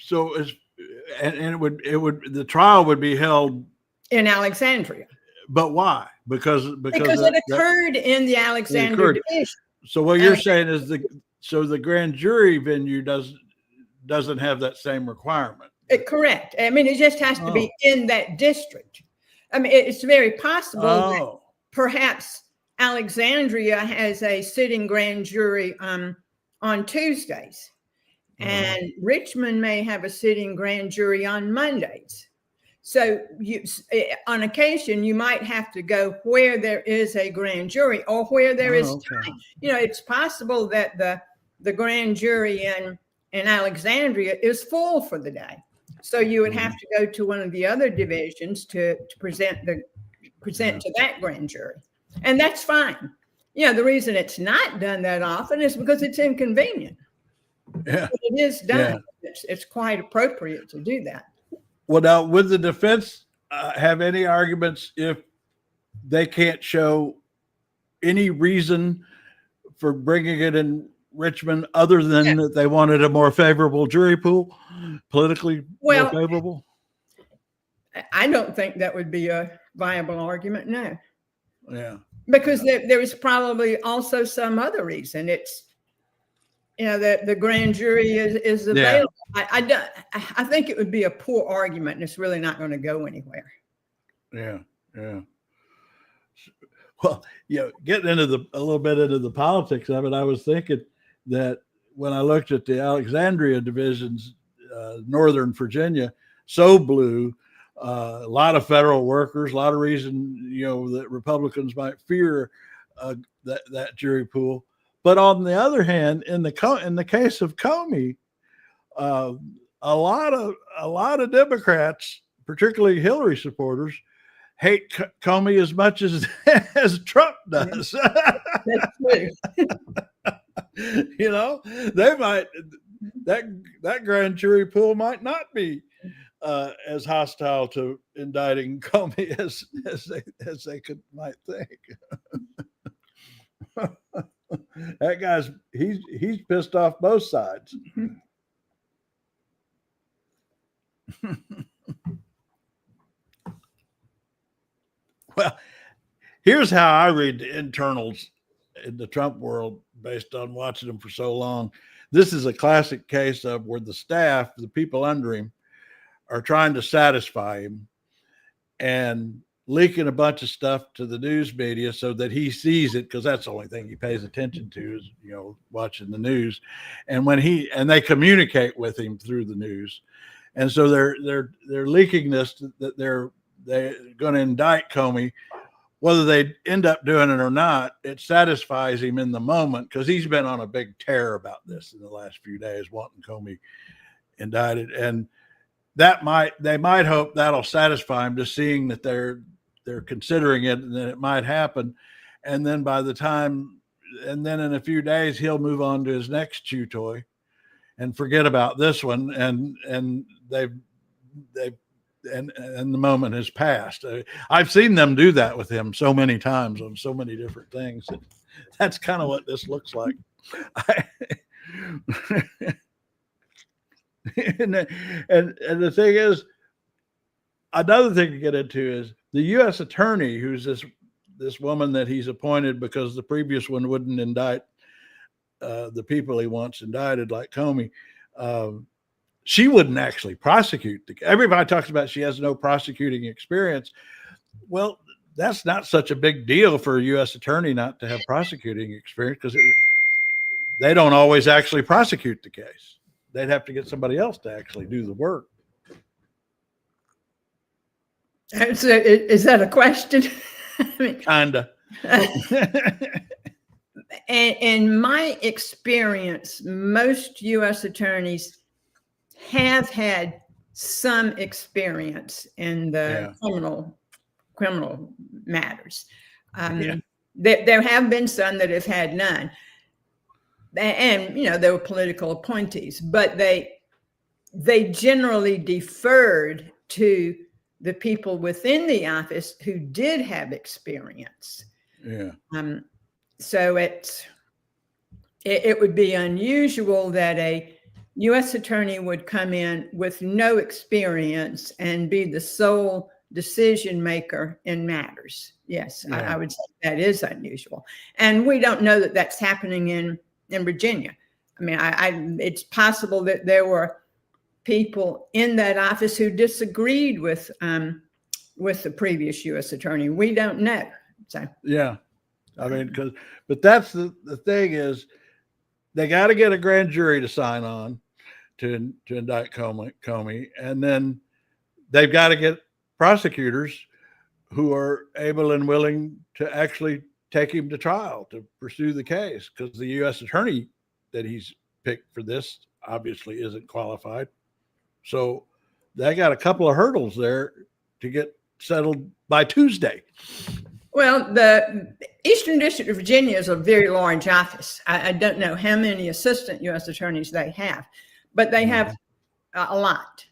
So the trial would be held in Alexandria. But why? Because it occurred in the Alexandria division. So what you're saying is the grand jury venue doesn't have that same requirement. Correct. I mean, it just has to be in that district. I mean, it's very possible that perhaps Alexandria has a sitting grand jury on Tuesdays, and Richmond may have a sitting grand jury on Mondays. So on occasion, you might have to go where there is a grand jury or where there is time. It's possible that the grand jury in Alexandria is full for the day. So you would have to go to one of the other divisions to present to that grand jury. And that's fine. The reason it's not done that often is because it's inconvenient. Yeah. But it is done. Yeah. It's quite appropriate to do that. Well, now, would the defense have any arguments if they can't show any reason for bringing it in Richmond other than that they wanted a more favorable jury pool, politically more favorable? I don't think that would be a viable argument, no. Yeah. Because there is probably also some other reason. It's, that the grand jury is available. Yeah. I think it would be a poor argument, and it's really not going to go anywhere. Yeah. Well, getting into a little bit into the politics of it, I was thinking that when I looked at the Alexandria divisions, Northern Virginia, so blue, a lot of federal workers, a lot of reason, that Republicans might fear that jury pool. But on the other hand, in the case of Comey, a lot of Democrats, particularly Hillary supporters, hate Comey as much as Trump does. That's true. They might that grand jury pool might not be as hostile to indicting Comey as they might think. That guy's he's pissed off both sides. Well, here's how I read the internals in the Trump world based on watching them for so long. This is a classic case of where the staff, the people under him, are trying to satisfy him and leaking a bunch of stuff to the news media so that he sees it, because that's the only thing he pays attention to is, watching the news. And they communicate with him through the news. And so they're leaking this, that they're going to indict Comey. Whether they end up doing it or not, it satisfies him in the moment, because he's been on a big tear about this in the last few days, wanting Comey indicted. And they might hope that'll satisfy him, just seeing that they're considering it and that it might happen. And then in a few days, he'll move on to his next chew toy and forget about this one. And they've and the moment has passed. I've seen them do that with him so many times on so many different things. That's kind of what this looks like. and the thing is, another thing to get into is the U.S. attorney, who's this woman that he's appointed because the previous one wouldn't indict the people he wants indicted, like Comey. She wouldn't actually prosecute. Everybody talks about she has no prosecuting experience. Well, that's not such a big deal for a U.S. attorney not to have prosecuting experience, because they don't always actually prosecute the case. They'd have to get somebody else to actually do the work. Is that a question? I mean, Kinda. In my experience, most U.S. attorneys have had some experience in the criminal matters. There have been some that have had none, and they were political appointees, but they generally deferred to the people within the office who did have experience. Yeah. So it would be unusual that a U.S. attorney would come in with no experience and be the sole decision maker in matters. Yes, I would say that is unusual. And we don't know that that's happening in Virginia. I mean, it's possible that there were people in that office who disagreed with the previous U.S. attorney. We don't know. So yeah, I mean, but that's the thing is, they got to get a grand jury to sign on to indict Comey, and then they've got to get prosecutors who are able and willing to actually take him to trial to pursue the case, because the U.S. attorney that he's picked for this obviously isn't qualified. So they got a couple of hurdles there to get settled by Tuesday. Well, the Eastern District of Virginia is a very large office. I don't know how many assistant U.S. attorneys they have, but they have a lot.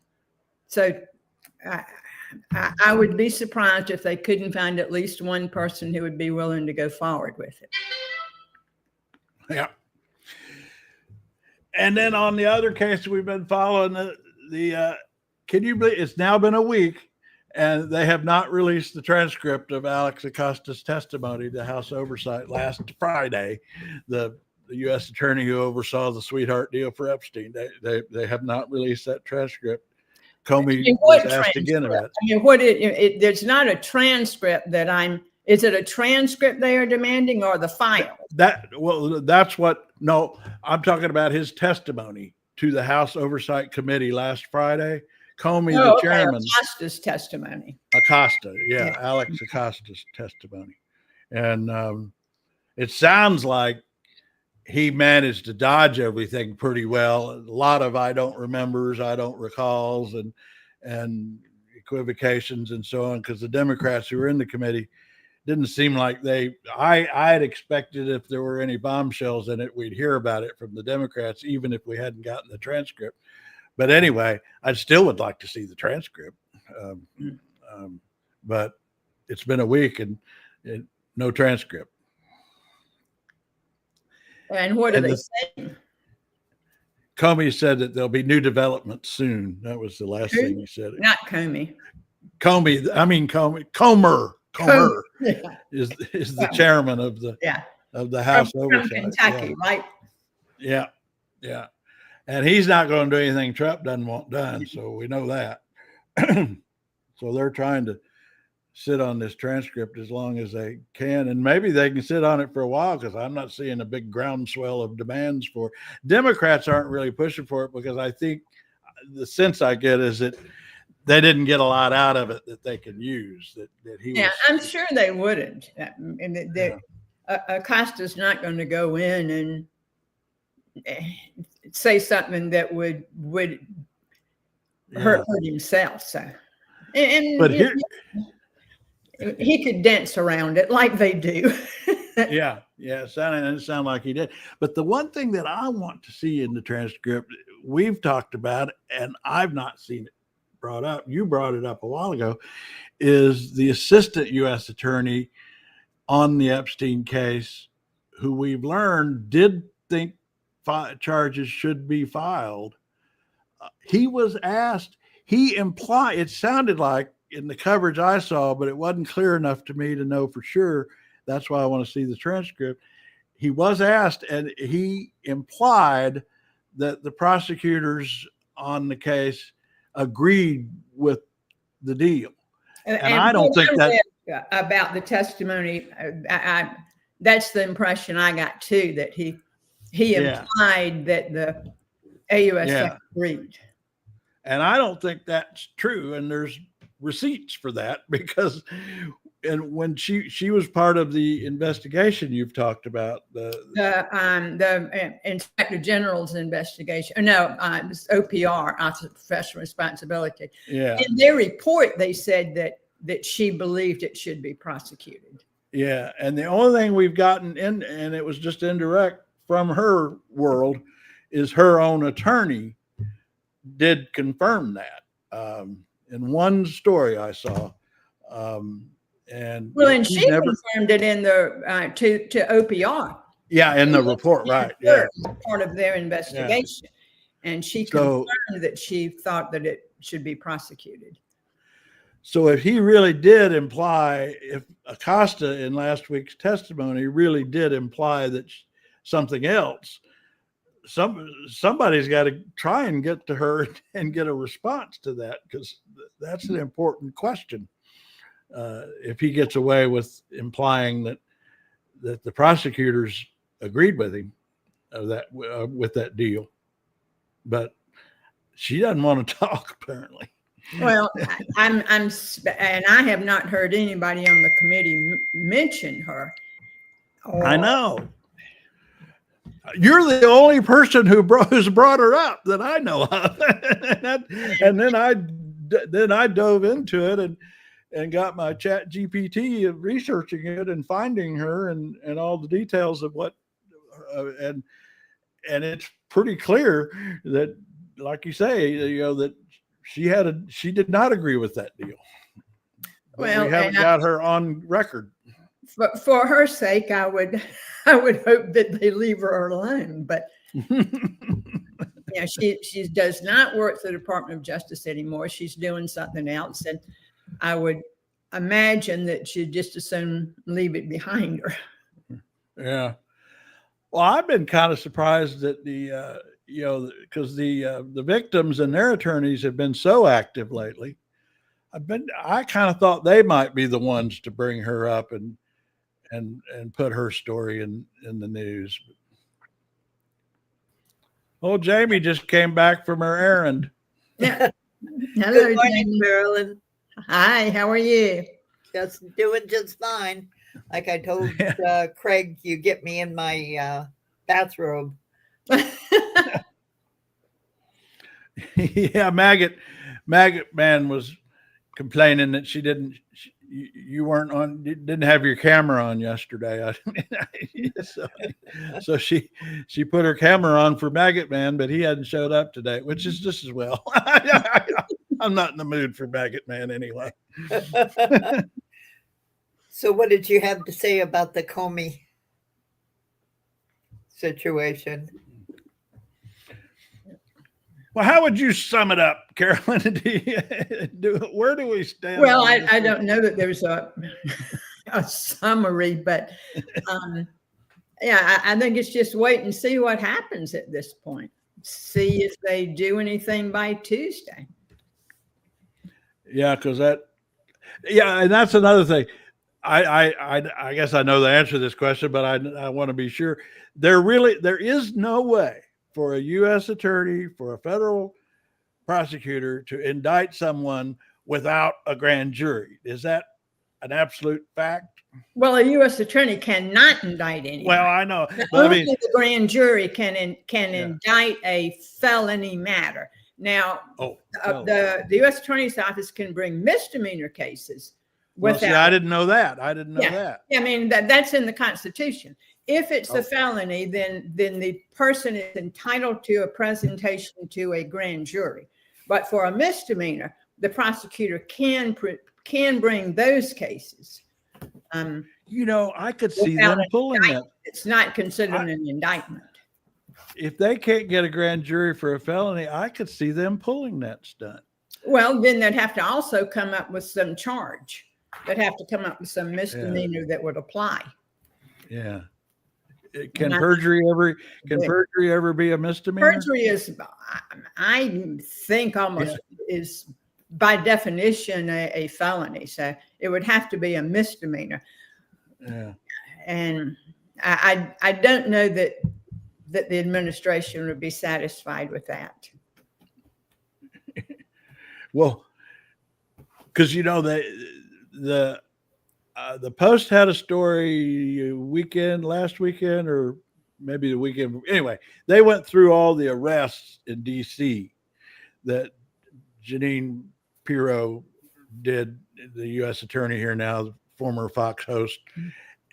So I would be surprised if they couldn't find at least one person who would be willing to go forward with it. Yeah. And then on the other case we've been following, can you believe it's now been a week and they have not released the transcript of Alex Acosta's testimony to House Oversight last Friday, the U.S. attorney who oversaw the sweetheart deal for Epstein. They have not released that transcript. Comey was asked again about it. I mean, there's not a transcript that is it a transcript they are demanding, or the file? No, I'm talking about his testimony to the House Oversight Committee last Friday. Comey, the chairman. Acosta's testimony. Acosta, yeah, Alex Acosta's testimony. And it sounds like he managed to dodge everything pretty well. A lot of I don't remembers, I don't recalls, and equivocations and so on, because the Democrats who were in the committee didn't seem like I had expected if there were any bombshells in it, we'd hear about it from the Democrats, even if we hadn't gotten the transcript. But anyway, I still would like to see the transcript. But it's been a week and no transcript. And what are they saying? Comey said that there'll be new developments soon. That was the last thing he said. Not Comey. Comer is the chairman of the House Oversight. From Kentucky, right? Yeah. And he's not going to do anything Trump doesn't want done, so we know that. So they're trying to sit on this transcript as long as they can, and maybe they can sit on it for a while, because I'm not seeing a big groundswell of demands for it. Democrats aren't really pushing for it, because I think the sense I get is that they didn't get a lot out of it that they can use. I'm sure they wouldn't. Acosta's not going to go in and say something that would hurt himself. So, but he could dance around it like they do. Yeah. It doesn't sound like he did. But the one thing that I want to see in the transcript, we've talked about, and I've not seen it brought up, you brought it up a while ago, is the assistant U.S. attorney on the Epstein case, who we've learned did think charges should be filed. He was asked, he implied, it sounded like in the coverage I saw, but it wasn't clear enough to me to know for sure. That's why I want to see the transcript. He was asked, and he implied that the prosecutors on the case agreed with the deal. And I don't think that about the testimony, that's the impression I got too, that he implied that the AUSA agreed. And I don't think that's true. And there's receipts for that, because and when she was part of the investigation you've talked about, the Inspector General's investigation. No, it was OPR, Office of Professional Responsibility. Yeah. In their report, they said that she believed it should be prosecuted. Yeah, and the only thing we've gotten in, and it was just indirect from her world, is her own attorney did confirm that in one story I saw. And she confirmed it in the to OPR. Yeah, in the report, right? Yeah, part of their investigation, and she confirmed that she thought that it should be prosecuted. So if he really did imply, if Acosta in last week's testimony really did imply that something else, somebody's got to try and get to her and get a response to that, because that's an important question. If he gets away with implying that the prosecutors agreed with him with that deal, but she doesn't want to talk apparently. Well, and I have not heard anybody on the committee mention her. I know. You're the only person who's brought her up that I know of. And then I dove into it and got my Chat GPT researching it and finding her and all the details of what and it's pretty clear that, like you say, that she did not agree with that deal. Well, we haven't got her on record. For her sake, I would hope that they leave her alone. But she does not work for the Department of Justice anymore. She's doing something else, and I would imagine that she'd just as soon leave it behind her. Yeah. Well, I've been kind of surprised that because the victims and their attorneys have been so active lately. I kind of thought they might be the ones to bring her up and put her story in the news. Oh, Jamie just came back from her errand. Yeah. Hello, Good morning, Jamie. Marilyn. Hi, how are you? Just doing just fine. Like I told Craig, you get me in my bathrobe. Yeah, Maggot Man was complaining that you weren't on, didn't have your camera on yesterday. So she put her camera on for Maggot Man, but he hadn't showed up today, which is just as well. I'm not in the mood for Maggot Man anyway. So what did you have to say about the Comey situation? Well, how would you sum it up, Carolyn? Where do we stand? Well, I don't know that there's a summary, but I think it's just wait and see what happens at this point. See if they do anything by Tuesday. Yeah, because and that's another thing. I guess I know the answer to this question, but I want to be sure. There is no way for a U.S. attorney, for a federal prosecutor to indict someone without a grand jury. Is that an absolute fact? Well, a U.S. attorney cannot indict anyone. Well, I know. Only the grand jury can indict a felony matter. Now, the U.S. Attorney's Office can bring misdemeanor cases. I didn't know that. That. I mean, that's in the Constitution. If it's a felony, then the person is entitled to a presentation to a grand jury. But for a misdemeanor, the prosecutor can bring those cases. I could see Without them pulling that. It's not considered an indictment. If they can't get a grand jury for a felony, I could see them pulling that stunt. Well, then they'd have to also come up with some charge. They'd have to come up with some misdemeanor that would apply. Yeah. Can perjury ever be a misdemeanor? Perjury is, I think, almost is by definition a felony. So it would have to be a misdemeanor. Yeah. And I don't know that the administration would be satisfied with that. Well, because the Post had a story last weekend, or maybe the weekend. Anyway, they went through all the arrests in D.C. that Jeanine Pirro did, the U.S. attorney here now, former Fox host,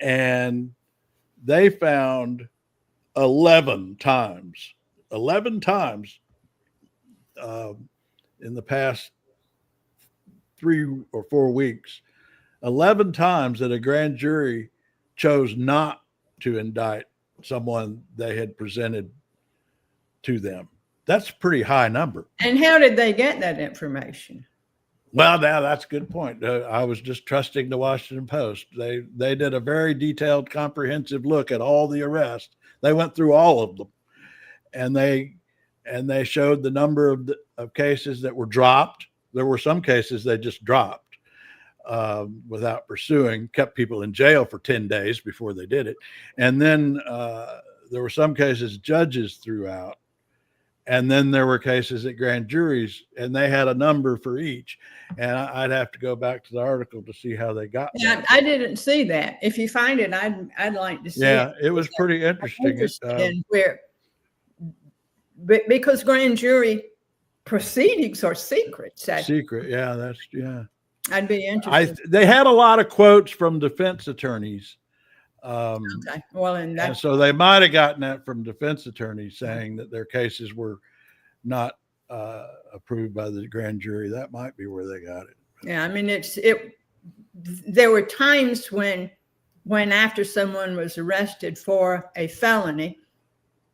and they found 11 times in the past 3 or 4 weeks, 11 times that a grand jury chose not to indict someone they had presented to them. That's a pretty high number. And how did they get that information? Well, now that's a good point. I was just trusting the Washington Post. They did a very detailed, comprehensive look at all the arrests. They went through all of them, and they showed the number of cases that were dropped. There were some cases they just dropped without pursuing, kept people in jail for 10 days before they did it. And then there were some cases judges threw out. And then there were cases at grand juries, and they had a number for each. And I'd have to go back to the article to see how they got that. I didn't see that. If you find it, I'd like to see it. Yeah, it was pretty interesting. Because grand jury proceedings are secret. Secret, yeah. I'd be interested. They had a lot of quotes from defense attorneys. Okay. Well, and so they might have gotten that from defense attorneys saying that their cases were not approved by the grand jury. That might be where they got it. Yeah, I mean, there were times when after someone was arrested for a felony,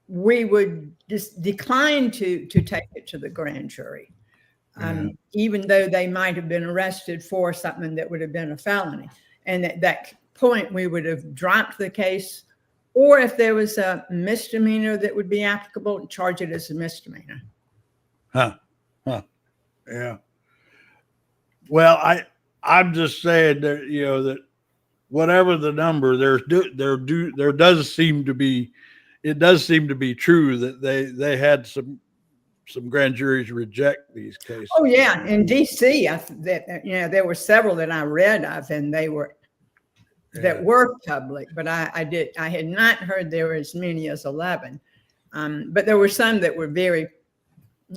we would just decline to take it to the grand jury, even though they might have been arrested for something that would have been a felony. And at that point, we would have dropped the case, or if there was a misdemeanor that would be applicable, charge it as a misdemeanor. Yeah. Well, I'm just saying that, that whatever the number, there does seem to be true that they had some grand juries reject these cases. Oh yeah, in D.C., there were several that I read of, and they were that were public, but I had not heard there were as many as 11. But there were some that were very,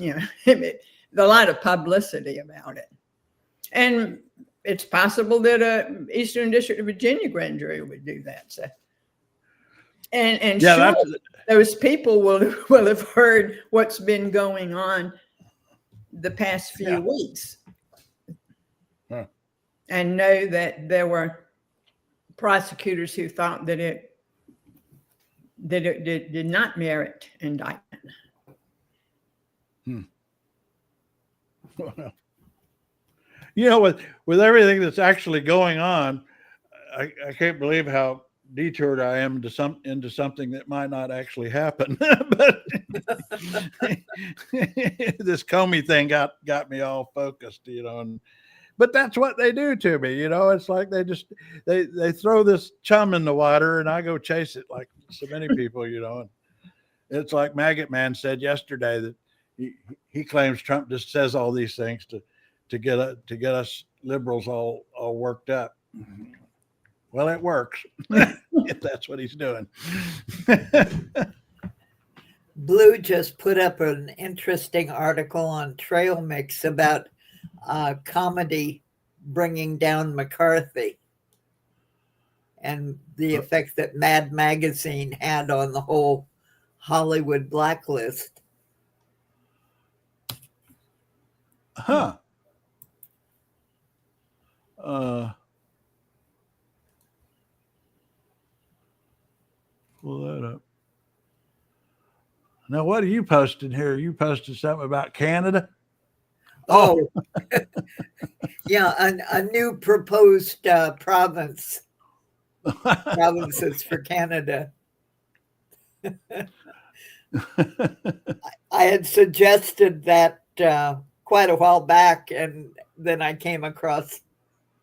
a lot of publicity about it. And it's possible that a Eastern District of Virginia grand jury would do that. So, and sure, those people will have heard what's been going on the past few weeks, and know that there were prosecutors who thought that it did not merit indictment. Well, with everything that's actually going on, I can't believe how detoured I am into something that might not actually happen. But this Comey thing got me all focused, but that's what they do to me. It's like they throw this chum in the water and I go chase it like so many people, and it's like Maggot Man said yesterday that he claims Trump just says all these things to get us liberals all worked up. Well, it works if that's what he's doing. Blue just put up an interesting article on Trail Mix about comedy bringing down McCarthy and the effect that Mad Magazine had on the whole Hollywood blacklist. Huh. Pull that up. Now, what are you posting here? You posted something about Canada? Oh, yeah, a new proposed provinces for Canada. I had suggested that quite a while back, and then I came across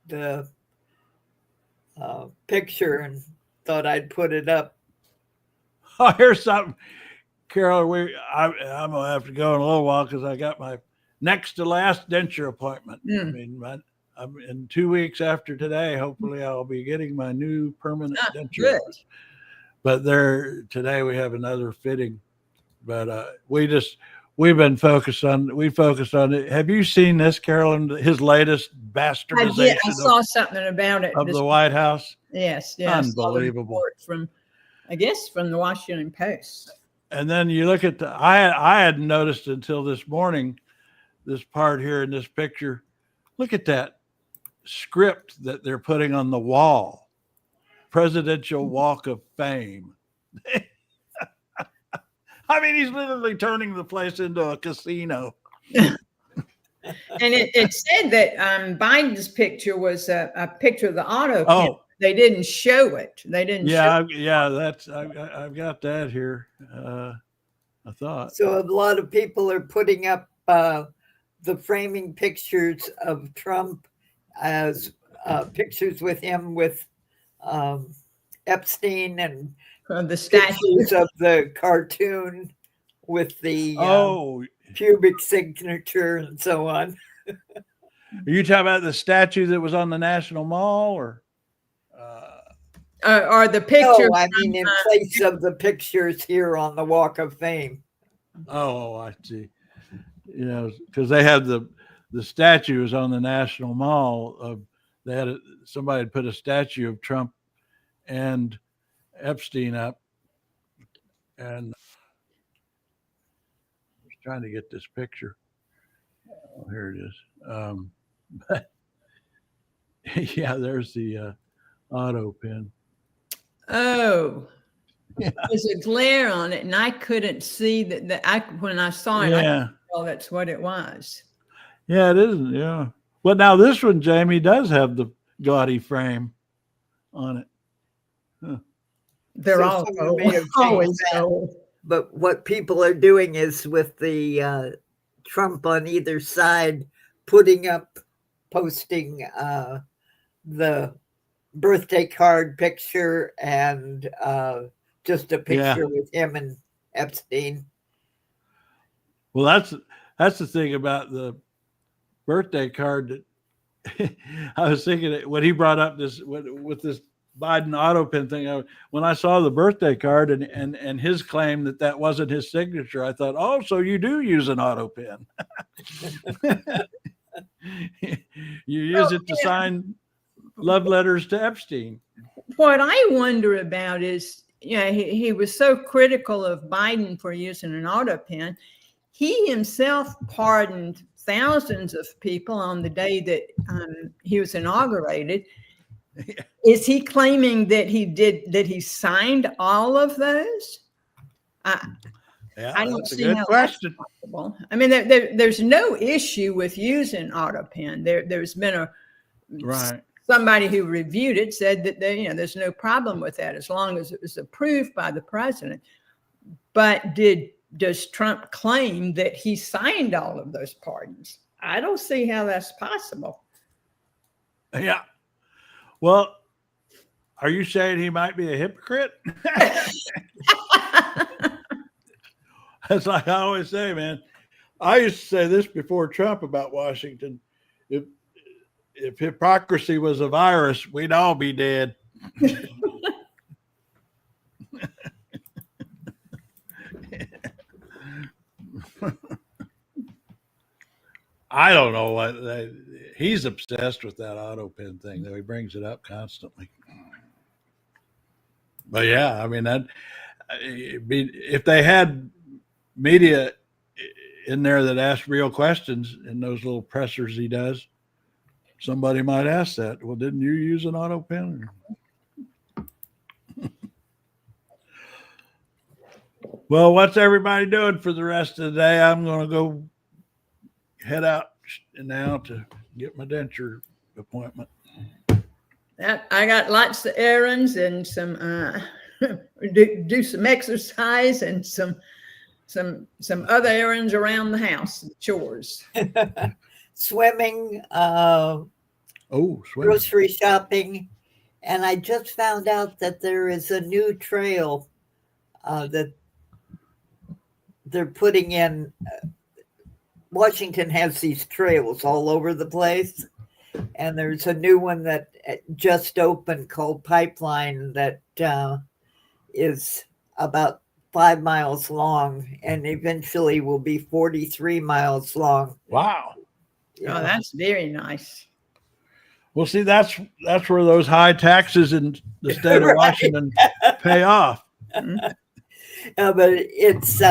the picture and thought I'd put it up. Oh, here's something, Carol. I'm gonna have to go in a little while because I got my next to last denture appointment. I mean, I'm in 2 weeks after today. Hopefully, I'll be getting my new permanent denture. Good. But today we have another fitting. But we focused on it. Have you seen this, Carolyn? His latest bastardization. I saw something about it of the White House. Yes, Unbelievable. From the Washington Post. And then you look at I hadn't noticed until this morning, this part here in this picture. Look at that script that they're putting on the wall. Presidential Walk of Fame. I mean, he's literally turning the place into a casino. And it said that Biden's picture was a picture of the auto. Oh, they didn't show it. They didn't. Yeah, I've got that here. I thought so. A lot of people are putting up the framing pictures of Trump as pictures with him with Epstein and the statues of the cartoon with the pubic signature and so on. Are you talking about the statue that was on the National Mall, or the picture? No, I mean in place of the pictures here on the Walk of Fame. Oh, I see. You know, because they had the statues on the National Mall of somebody had put a statue of Trump and Epstein up, and I was trying to get this picture. Oh, here it is. But yeah, there's the auto pin. Oh, yeah. There's a glare on it, and I couldn't see that. When I saw it, Yeah. I that's what it was. Yeah, it isn't. Yeah. Well, now this one, Jamie, does have the gaudy frame on it. Huh. They're all always old. But what people are doing is with the Trump on either side, posting the birthday card picture and just a picture with him and Epstein. Well, that's the thing about the birthday card that I was thinking when he brought up this with this Biden auto pin thing. When I saw the birthday card and his claim that wasn't his signature, I thought, oh, so you do use an auto pin. You use it to sign love letters to Epstein. What I wonder about is, he was so critical of Biden for using an auto pen. He himself pardoned thousands of people on the day that he was inaugurated. Yeah. Is he claiming that he signed all of those? I don't see how question. That's possible. I mean, there's no issue with using auto pen. There's been somebody who reviewed it said that there's no problem with that as long as it was approved by the president. But does Trump claim that he signed all of those pardons? I don't see how that's possible. Yeah. Well, are you saying he might be a hypocrite? That's like I always say, man. I used to say this before Trump about Washington. If hypocrisy was a virus, we'd all be dead. I don't know what he's obsessed with that auto pen thing, though. He brings it up constantly. But yeah, I mean, if they had media in there that asked real questions in those little pressers he does, Somebody might ask that. Well, didn't you use an auto pen? Well, what's everybody doing for the rest of the day? I'm going to go head out now to get my denture appointment. I got lots of errands and some do some exercise and some other errands around the house, chores. Swimming, swimming. grocery shopping. And I just found out that there is a new trail that they're putting in. Washington has these trails all over the place. And there's a new one that just opened called Pipeline that is about 5 miles long and eventually will be 43 miles long. Wow. Oh, that's very nice. Well, see, that's where those high taxes in the state of Washington pay off. But it's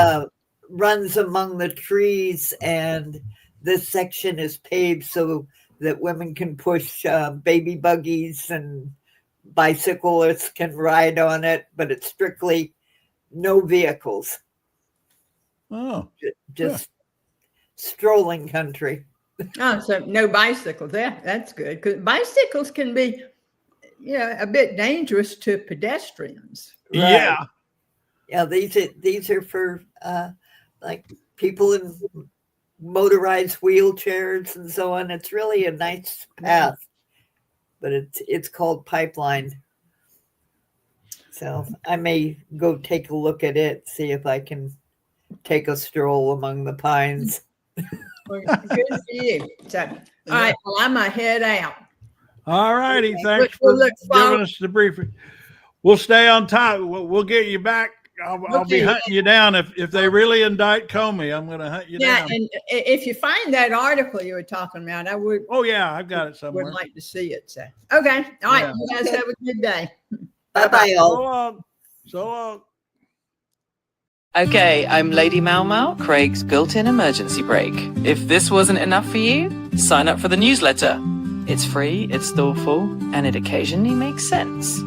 runs among the trees, and this section is paved so that women can push baby buggies and bicyclists can ride on it, but it's strictly no vehicles. Oh, just strolling country. Oh, so no bicycles. Yeah, that's good. Because bicycles can be, a bit dangerous to pedestrians. Right. Yeah. These are for like people in motorized wheelchairs and so on. It's really a nice path, but it's called Pipeline. So I may go take a look at it, see if I can take a stroll among the pines. Well, good for you. So, all right, well, I'm going to head out. All righty. Thanks for giving us the briefing. We'll stay on top. We'll get you back. I'll be hunting you down. If they really indict Comey, I'm going to hunt you down. Yeah, and if you find that article you were talking about, I would. Oh, yeah, I've got it somewhere. Would like to see it. So, okay. All right. You guys have a good day. Bye-bye, all. So long. So long. Okay, I'm Lady Mau Mau, Craig's built-in emergency brake. If this wasn't enough for you, sign up for the newsletter. It's free, it's thoughtful, and it occasionally makes sense.